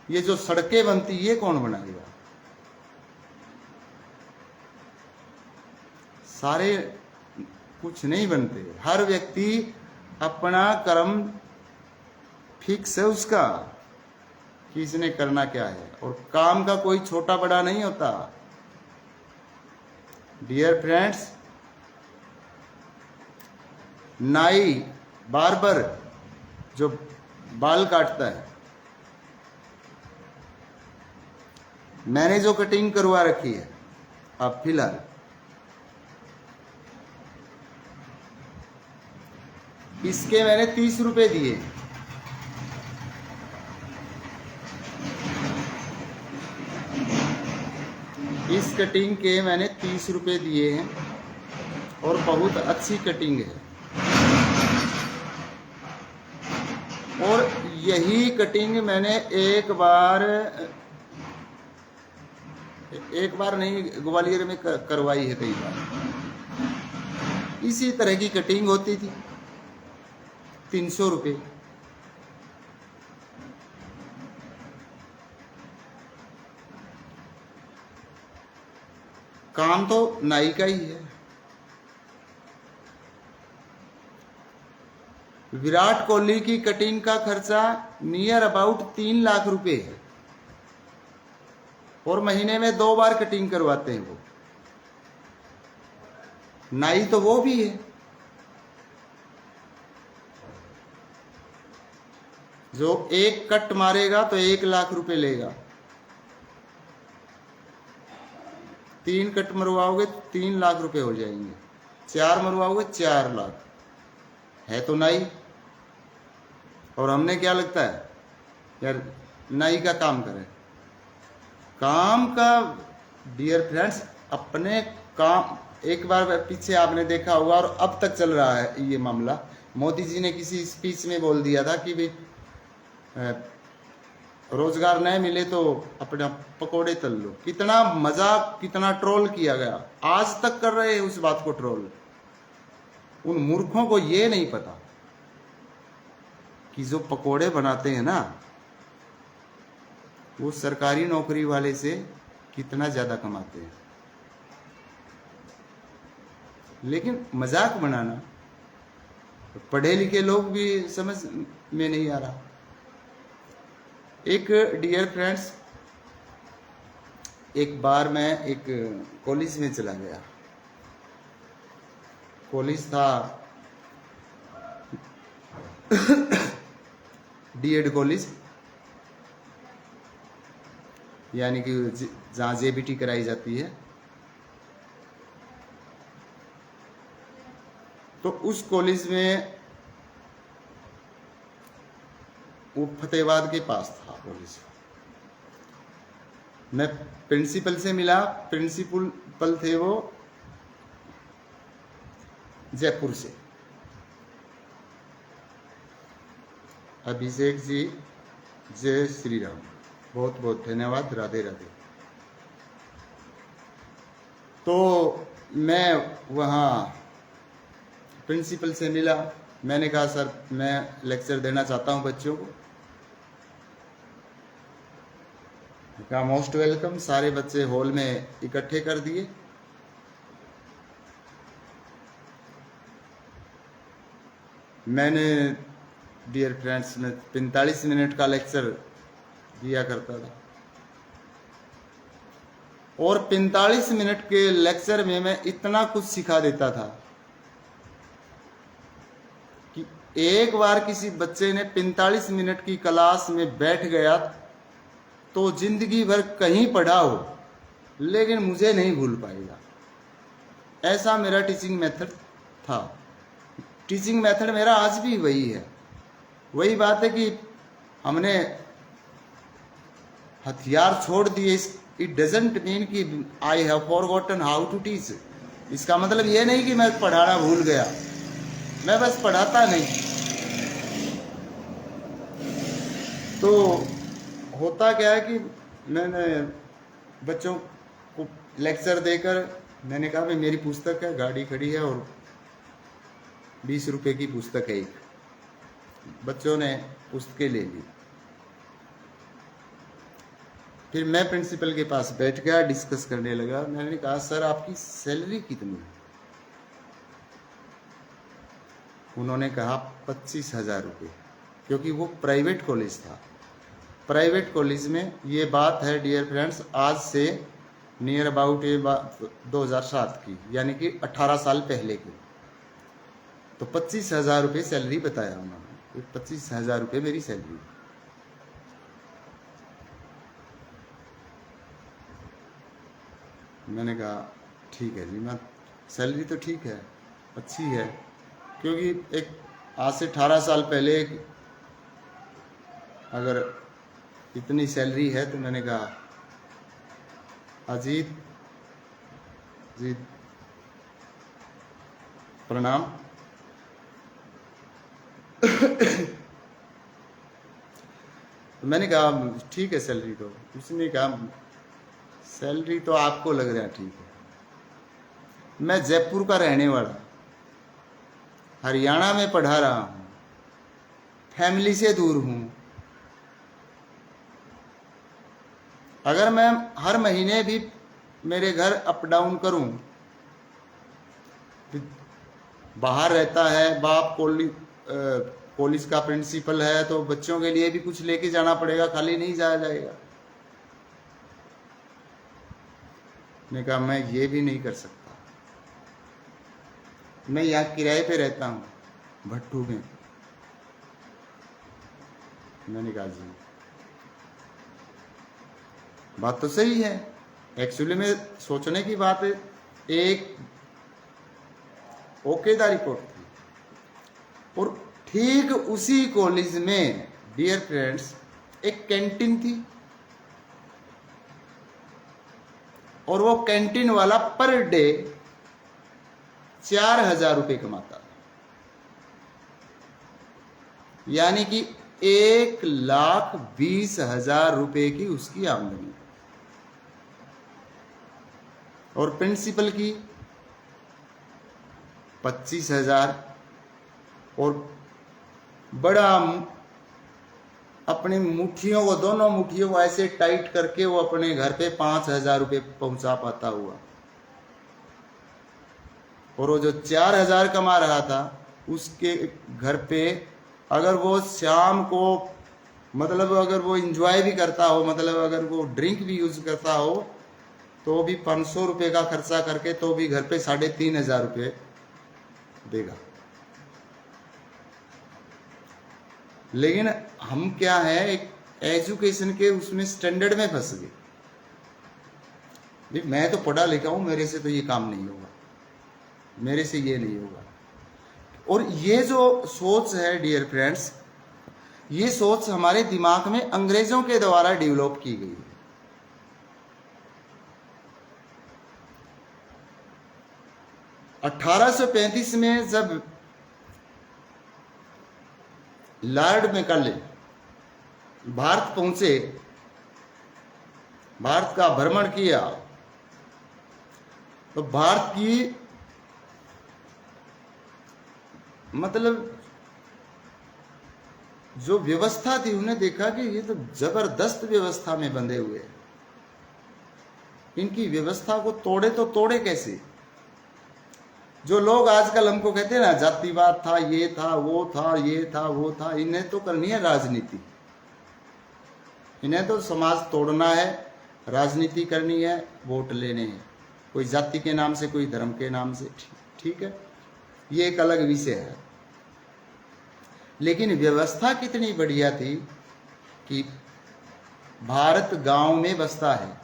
ये जो सड़कें बनती ये कौन बनाएगा? सारे कुछ नहीं बनते। हर व्यक्ति अपना कर्म फिक्स है उसका कि इसने करना क्या है, और काम का कोई छोटा बड़ा नहीं होता। डियर फ्रेंड्स, नाई बार्बर जो बाल काटता है, मैंने जो कटिंग करवा रखी है अब फिलहाल, इसके मैंने 30 रुपए दिए। इस कटिंग के मैंने 30 रुपए दिए हैं और बहुत अच्छी कटिंग है। और यही कटिंग मैंने एक बार नहीं, ग्वालियर में करवाई है कई बार। इसी तरह की कटिंग होती थी, 300 रुपये। काम तो नाई का ही है। विराट कोहली की कटिंग का खर्चा नियर अबाउट 3 लाख रुपए है, और महीने में 2 बार कटिंग करवाते हैं वो। नाई तो वो भी है जो एक कट मारेगा तो 1 लाख रुपए लेगा, 3 कट मरवाओगे तो 3 लाख रुपए हो जाएंगे। 4 मरवा हुए 4 लाख है तो नाई। और हमने क्या लगता है यार नाई का काम करे। काम का डियर फ्रेंड्स अपने काम, एक बार पीछे आपने देखा होगा और अब तक चल रहा है ये मामला। मोदी जी ने किसी स्पीच में बोल दिया था कि भाई रोजगार नहीं मिले तो अपना पकोड़े तल लो। कितना मजाक, कितना ट्रोल किया गया, आज तक कर रहे हैं उस बात को ट्रोल। उन मूर्खों को ये नहीं पता कि जो पकोड़े बनाते हैं ना वो सरकारी नौकरी वाले से कितना ज्यादा कमाते हैं। लेकिन मजाक बनाना पढ़े लिखे लोग भी समझ में नहीं आ रहा। एक डियर फ्रेंड्स, एक बार मैं एक कॉलेज में चला गया। कॉलेज था डीएड कॉलेज, यानी कि जहाँ जेबीटी कराई जाती है। तो उस कॉलेज में वो फतेहाबाद के पास था कॉलेज। मैं प्रिंसिपल से मिला। प्रिंसिपल थे वो जयपुर से, अभिषेक जी। जय श्री राम, बहुत बहुत धन्यवाद, राधे राधे। तो मैं वहाँ प्रिंसिपल से मिला। मैंने कहा सर मैं लेक्चर देना चाहता हूँ बच्चों को। कहा मोस्ट वेलकम। सारे बच्चे हॉल में इकट्ठे कर दिए। मैंने डियर फ्रेंड्स में 45 मिनट का लेक्चर दिया करता था और 45 मिनट के लेक्चर में मैं इतना कुछ सिखा देता था कि एक बार किसी बच्चे ने 45 मिनट की क्लास में बैठ गया तो जिंदगी भर कहीं पढ़ा हो लेकिन मुझे नहीं भूल पाएगा। ऐसा मेरा टीचिंग मेथड था। टीचिंग मेथड मेरा आज भी वही है। वही बात है कि हमने हथियार छोड़ दिए। इट डजंट मीन कि I have forgotten how to teach. इसका मतलब ये नहीं कि मैं पढ़ाना भूल गया, मैं बस पढ़ाता नहीं। तो होता क्या है कि मैंने बच्चों को लेक्चर देकर मैंने कहा भाई मेरी पुस्तक है, गाड़ी खड़ी है और 20 रुपए की पुस्तक है एक। बच्चों ने पुस्तकें ले ली। फिर मैं प्रिंसिपल के पास बैठ गया, डिस्कस करने लगा। मैंने कहा सर आपकी सैलरी कितनी है? उन्होंने कहा 25,000 रुपये, क्योंकि वो प्राइवेट कॉलेज था। प्राइवेट कॉलेज में ये बात है डियर फ्रेंड्स आज से नियर अबाउट 2007 की, यानी कि 18 साल पहले की। तो 25,000 रुपये सैलरी बताया उन्होंने। 25,000 रुपये मेरी सैलरी। मैंने कहा ठीक है जी, मैं सैलरी तो ठीक है, अच्छी है, क्योंकि एक आज से 18 साल पहले अगर इतनी सैलरी है तो मैंने कहा अजीत जी प्रणाम। तो मैंने कहा ठीक है सैलरी तो। उसने कहा सैलरी तो आपको लग रहा है ठीक है, मैं जयपुर का रहने वाला, हरियाणा में पढ़ा रहा हूँ, फैमिली से दूर हूँ। अगर मैं हर महीने भी मेरे घर अप डाउन करूं, बाहर रहता है बाप, कॉलेज का प्रिंसिपल है, तो बच्चों के लिए भी कुछ लेके जाना पड़ेगा, खाली नहीं जाया जाएगा। मैंने कहा मैं ये भी नहीं कर सकता, मैं यहाँ किराए पे रहता हूँ भट्टू में। मैंने कहा जी बात तो सही है, एक्चुअली में सोचने की बात है। एक ओकेदा रिपोर्ट थी। और ठीक उसी कॉलेज में डियर फ्रेंड्स एक कैंटीन थी, और वो कैंटीन वाला पर डे 4,000 रुपये कमाता, यानी कि 1,20,000 रुपये की उसकी आमदनी। और प्रिंसिपल की 25,000। और बड़ा अपनी मुट्ठियों को, दोनों मुट्ठियों को ऐसे टाइट करके वो अपने घर पे 5,000 रुपये पहुंचा पाता हुआ। और वो जो 4,000 कमा रहा था उसके घर पे अगर वो शाम को मतलब अगर वो इंजॉय भी करता हो, मतलब अगर वो ड्रिंक भी यूज करता हो, तो भी 500 रुपये का खर्चा करके तो भी घर पे 3,500 रुपये देगा। लेकिन हम क्या है, एक एजुकेशन के उसमें स्टैंडर्ड में फंस गए। मैं तो पढ़ा लिखा हूं, मेरे से तो ये काम नहीं होगा, मेरे से ये नहीं होगा। और ये जो सोच है डियर फ्रेंड्स, ये सोच हमारे दिमाग में अंग्रेजों के द्वारा डेवलप की गई है। (1835) में जब लॉर्ड मैकाले भारत पहुंचे, भारत का भ्रमण किया, तो भारत की मतलब जो व्यवस्था थी, उन्हें देखा कि ये तो जबरदस्त व्यवस्था में बंधे हुए हैं, इनकी व्यवस्था को तोड़े तो तोड़े कैसे। जो लोग आजकल हमको कहते हैं ना जातिवाद था, ये था, वो था, ये था, वो था, इन्हें तो करनी है राजनीति, इन्हें तो समाज तोड़ना है, राजनीति करनी है, वोट लेने हैं, कोई जाति के नाम से, कोई धर्म के नाम से। ठीक है, ये एक अलग विषय है। लेकिन व्यवस्था कितनी बढ़िया थी कि भारत गांव में बसता है,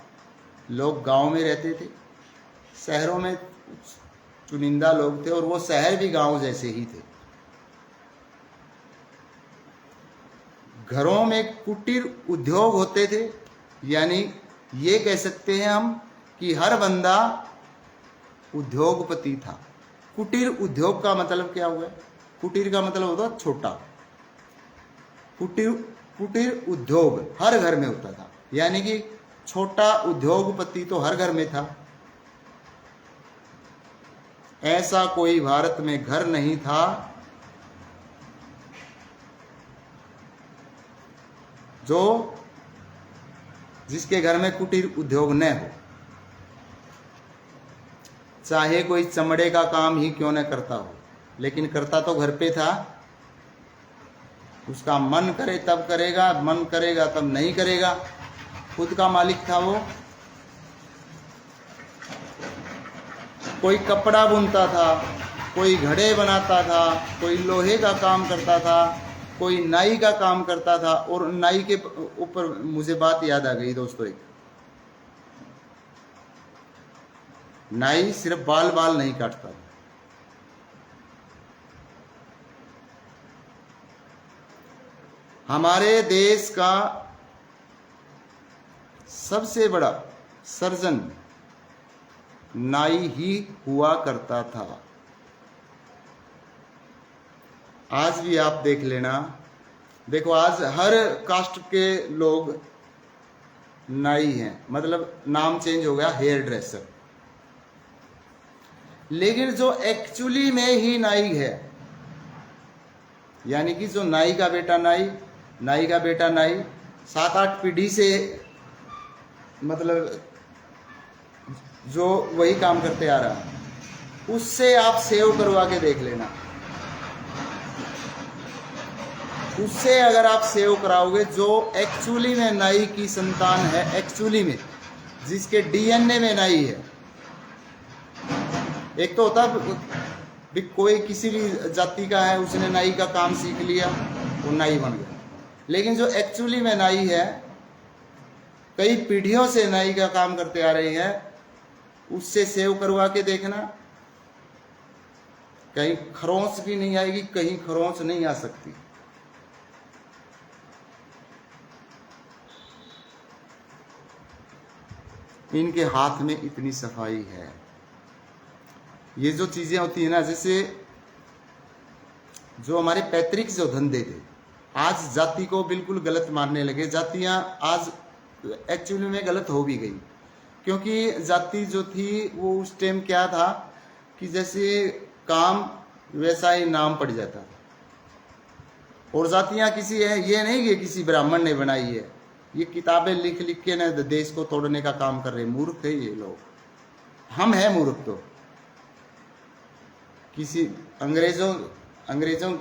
लोग गांव में रहते थे, शहरों में चुनिंदा लोग थे, और वो शहर भी गांव जैसे ही थे। घरों में कुटीर उद्योग होते थे, यानी ये कह सकते हैं हम कि हर बंदा उद्योगपति था। कुटीर उद्योग का मतलब क्या हुआ? कुटीर का मतलब होता छोटा, कुटीर उद्योग हर घर में होता था, यानी कि छोटा उद्योगपति तो हर घर में था। ऐसा कोई भारत में घर नहीं था जो जिसके घर में कुटीर उद्योग न हो, चाहे कोई चमड़े का काम ही क्यों न करता हो, लेकिन करता तो घर पे था। उसका मन करे तब करेगा, मन करेगा तब नहीं करेगा, खुद का मालिक था वो। कोई कपड़ा बुनता था, कोई घड़े बनाता था, कोई लोहे का काम करता था, कोई नाई का काम करता था। और नाई के ऊपर मुझे बात याद आ गई दोस्तों, एक नाई सिर्फ बाल नहीं काटता था, हमारे देश का सबसे बड़ा सर्जन नाई ही हुआ करता था। आज भी आप देख लेना, देखो आज हर कास्ट के लोग नाई हैं, मतलब नाम चेंज हो गया हेयर ड्रेसर। लेकिन जो एक्चुअली में ही नाई है, यानी कि जो नाई का बेटा नाई, नाई का बेटा नाई, 7-8 पीढ़ी से मतलब जो वही काम करते आ रहा है, उससे आप सेव करवा के देख लेना। उससे अगर आप सेव कराओगे, जो एक्चुअली में नाई की संतान है, एक्चुअली में जिसके डीएनए में नाई है। एक तो होता भी कोई किसी भी जाति का है, उसने नाई का काम सीख लिया, वो नाई बन गया। लेकिन जो एक्चुअली में नाई है, कई पीढ़ियों से नाई का काम करते आ रहे हैं, उससे सेव करवा के देखना, कहीं खरोंच भी नहीं आएगी, कहीं खरोंच नहीं आ सकती। इनके हाथ में इतनी सफाई है। ये जो चीजें होती है ना, जैसे जो हमारे पैतृक जो धंधे थे, आज जाति को बिल्कुल गलत मानने लगे। जातियां आज एक्चुअली में गलत हो भी गई, क्योंकि जाति जो थी वो उस टाइम क्या था कि जैसे काम वैसा ही नाम पड़ जाता था। और जातियां किसी है ये नहीं कि किसी ब्राह्मण ने बनाई है, ये किताबें लिख लिख के ना देश को तोड़ने का काम कर रहे। मूर्ख है ये लोग, हम हैं मूर्ख। तो किसी अंग्रेजों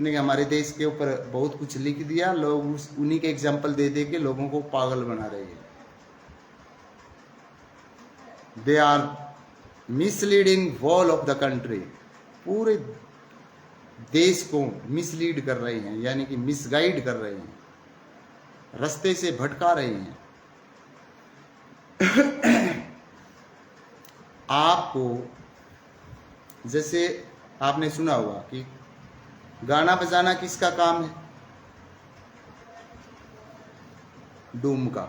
ने हमारे देश के ऊपर बहुत कुछ लिख दिया, लोग उन्हीं के एग्जाम्पल दे दे के लोगों को पागल बना रहे हैं। They are misleading whole of the country, पूरे देश को मिसलीड कर रहे हैं, यानी कि मिसगाइड कर रहे हैं, रास्ते से भटका रहे हैं। आपको जैसे आपने सुना होगा कि गाना बजाना किसका काम है? डूम का।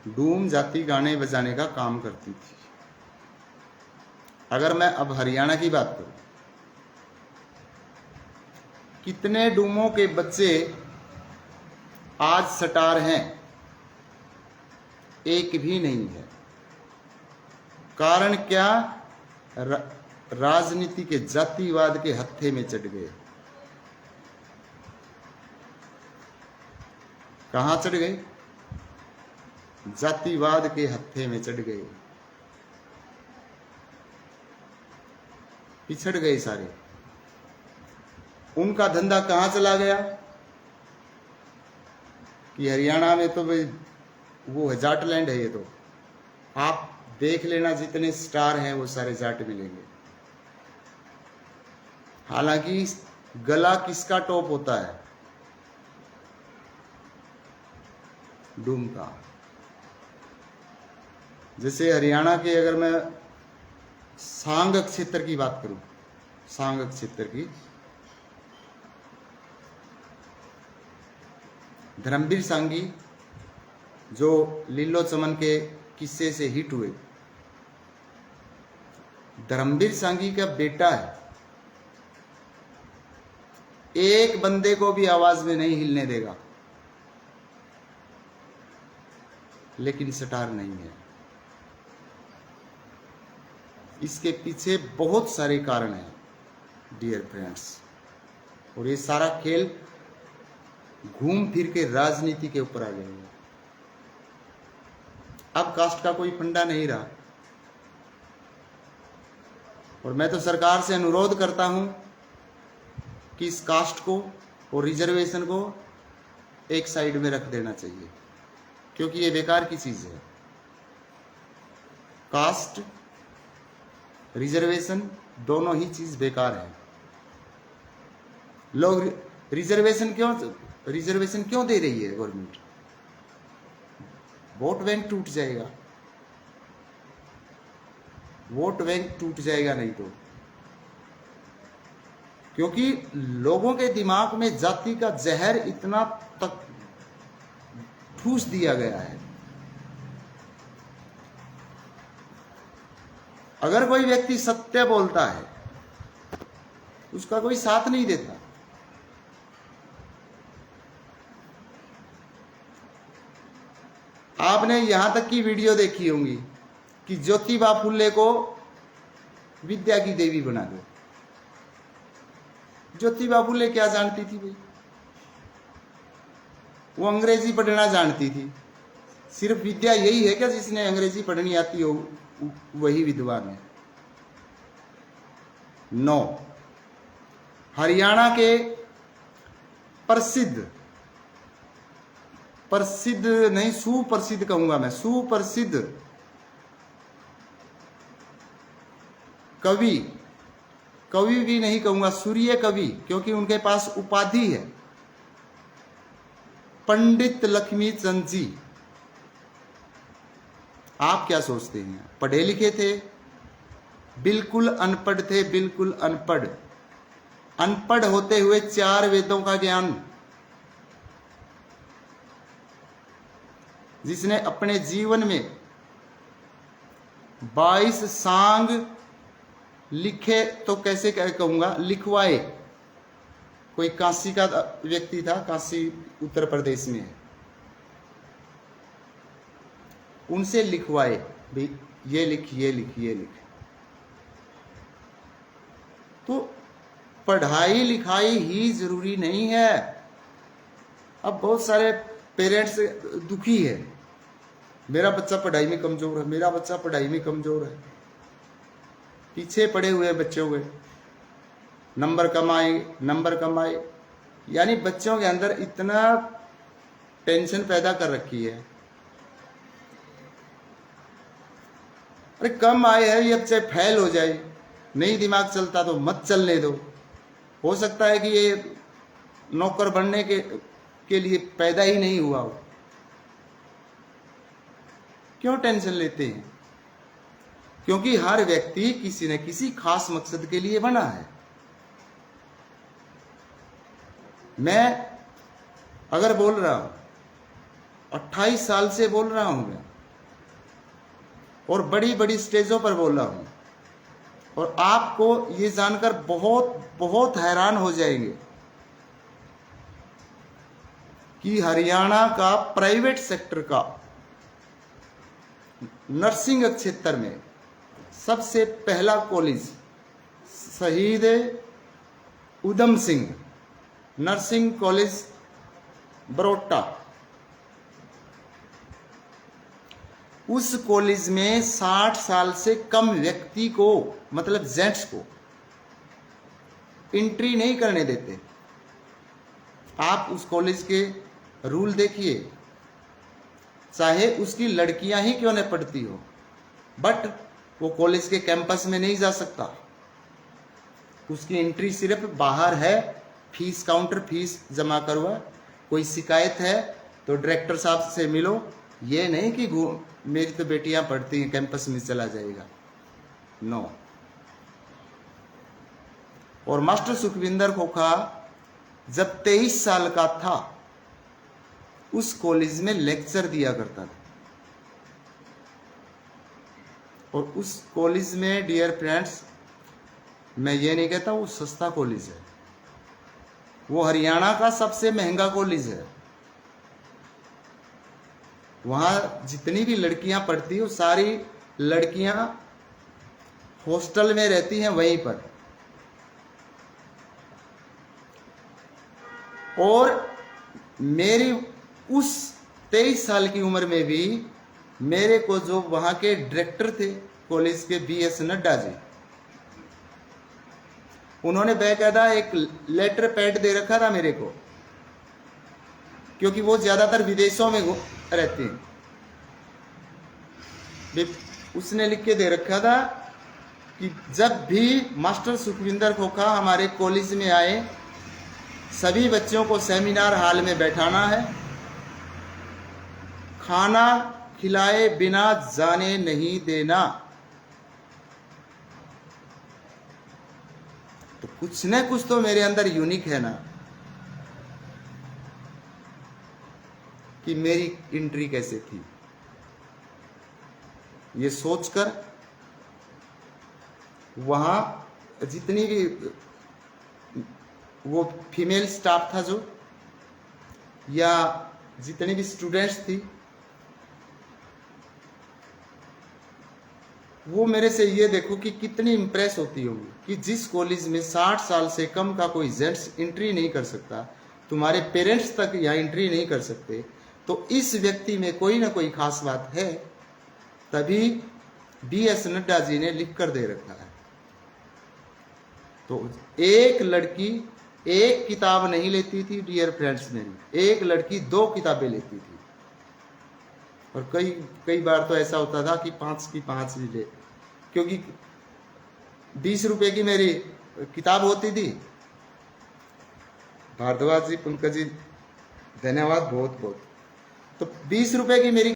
डूम जाति गाने बजाने का काम करती थी। अगर मैं अब हरियाणा की बात करूं, कितने डूमों के बच्चे आज स्टार हैं? एक भी नहीं है। कारण क्या? राजनीति के जातिवाद के हत्थे में चढ़ गए। कहां चढ़ गए? जातिवाद के हत्थे में चढ़ गए, पिछड़ गए सारे। उनका धंधा कहां चला गया कि हरियाणा में तो वो है, जाटलैंड है ये। तो आप देख लेना, जितने स्टार हैं वो सारे जाट मिलेंगे। हालांकि गला किसका टॉप होता है? डूम का। जैसे हरियाणा के अगर मैं सांग क्षेत्र की बात करूं, सांग क्षेत्र की, धर्मवीर सांगी जो लीलो चमन के किस्से से हिट हुए, धर्मवीर सांगी का बेटा है। एक बंदे को भी आवाज में नहीं हिलने देगा, लेकिन स्टार नहीं है। इसके पीछे बहुत सारे कारण हैं डियर फ्रेंड्स, और ये सारा खेल घूम फिर के राजनीति के ऊपर आ गया। अब कास्ट का कोई फंडा नहीं रहा, और मैं तो सरकार से अनुरोध करता हूं कि इस कास्ट को और रिजर्वेशन को एक साइड में रख देना चाहिए, क्योंकि ये बेकार की चीज है। कास्ट रिजर्वेशन दोनों ही चीज बेकार है। लोग रिजर्वेशन क्यों दे रही है गवर्नमेंट? वोट बैंक टूट जाएगा, वोट बैंक टूट जाएगा नहीं तो, क्योंकि लोगों के दिमाग में जाति का जहर इतना तक ठूस दिया गया है। अगर कोई व्यक्ति सत्य बोलता है, उसका कोई साथ नहीं देता। आपने यहां तक की वीडियो देखी होंगी कि ज्योतिबा फुले को विद्या की देवी बना दो। ज्योतिबा फुले क्या जानती थी भाई? वो अंग्रेजी पढ़ना जानती थी। सिर्फ विद्या यही है क्या जिसने अंग्रेजी पढ़नी आती हो वही विद्वान है? नो। हरियाणा के प्रसिद्ध नहीं, सुप्रसिद्ध कहूंगा मैं, सुप्रसिद्ध कवि भी नहीं कहूंगा, सूर्य कवि, क्योंकि उनके पास उपाधि है, पंडित लक्ष्मी चंद जी। आप क्या सोचते हैं? पढ़े लिखे थे? बिल्कुल अनपढ़ थे, बिल्कुल अनपढ़। अनपढ़ होते हुए 4 वेदों का ज्ञान, जिसने अपने जीवन में 22 सांग लिखे, तो कैसे कहूंगा, लिखवाए। कोई काशी का व्यक्ति था, काशी उत्तर प्रदेश में है, उनसे लिखवाए, भाई ये लिख, ये लिख, ये लिख। तो पढ़ाई लिखाई ही जरूरी नहीं है। अब बहुत सारे पेरेंट्स दुखी है, मेरा बच्चा पढ़ाई में कमजोर है, मेरा बच्चा पढ़ाई में कमजोर है। पीछे पड़े हुए बच्चों के नंबर कमाए, यानी बच्चों के अंदर इतना टेंशन पैदा कर रखी है। अरे कम आए है, ये चाहे फेल हो जाए, नहीं दिमाग चलता तो मत चलने दो। हो सकता है कि ये नौकर बनने के लिए पैदा ही नहीं हुआ हो। क्यों टेंशन लेते हैं? क्योंकि हर व्यक्ति किसी न किसी खास मकसद के लिए बना है। मैं अगर बोल रहा हूं, 28 साल से बोल रहा हूं मैं, और बड़ी बड़ी स्टेजों पर बोल रहा हूं, और आपको ये जानकर बहुत बहुत हैरान हो जाएंगे कि हरियाणा का प्राइवेट सेक्टर का नर्सिंग क्षेत्र में सबसे पहला कॉलेज शहीद उधम सिंह नर्सिंग कॉलेज बरोटा, उस कॉलेज में 60 साल से कम व्यक्ति को, मतलब जेंट्स को, एंट्री नहीं करने देते। आप उस कॉलेज के रूल देखिए, चाहे उसकी लड़कियां ही क्यों न पढ़ती हो, बट वो कॉलेज के कैंपस में नहीं जा सकता। उसकी एंट्री सिर्फ बाहर है, फीस काउंटर, फीस जमा करवा। कोई शिकायत है तो डायरेक्टर साहब से मिलो, ये नहीं कि मेरी तो बेटियां पढ़ती हैं, कैंपस में चला जाएगा, नो। और मास्टर सुखविंदर खोखा जब 23 साल का था, उस कॉलेज में लेक्चर दिया करता था। और उस कॉलेज में, डियर फ्रेंड्स, मैं ये नहीं कहता वो सस्ता कॉलेज है, वो हरियाणा का सबसे महंगा कॉलेज है। वहां जितनी भी लड़कियां पढ़ती हो, सारी लड़कियां हॉस्टल में रहती हैं वहीं पर। और मेरी उस 23 साल की उम्र में भी मेरे को जो वहां के डायरेक्टर थे कॉलेज के, BS नड्डा जी, उन्होंने बाकायदा एक लेटर पैड दे रखा था मेरे को, क्योंकि वो ज्यादातर विदेशों में रहते हैं। उसने लिख के दे रखा था कि जब भी मास्टर सुखविंदर खोखा हमारे कॉलेज में आए, सभी बच्चों को सेमिनार हॉल में बैठाना है, खाना खिलाए बिना जाने नहीं देना। तो कुछ न कुछ तो मेरे अंदर यूनिक है ना, कि मेरी एंट्री कैसे थी। ये सोचकर वहां जितनी भी वो फीमेल स्टाफ था जो, या जितनी भी स्टूडेंट्स थी, वो मेरे से ये देखो कि कितनी इंप्रेस होती होगी कि जिस कॉलेज में 60 साल से कम का कोई जेंट्स एंट्री नहीं कर सकता, तुम्हारे पेरेंट्स तक यहाँ एंट्री नहीं कर सकते, तो इस व्यक्ति में कोई ना कोई खास बात है। तभी BS नड्डा जी ने लिख कर दे रखा है। तो एक लड़की एक किताब नहीं लेती थी, डियर फ्रेंड्स, मेरी एक लड़की 2 किताबें लेती थी। और कई बार तो ऐसा होता था कि 5 की 5 भी ले, क्योंकि 20 रुपए की मेरी किताब होती थी। भारद्वाज जी, पंकज जी, धन्यवाद बहुत बहुत। तो 20 रुपए की मेरी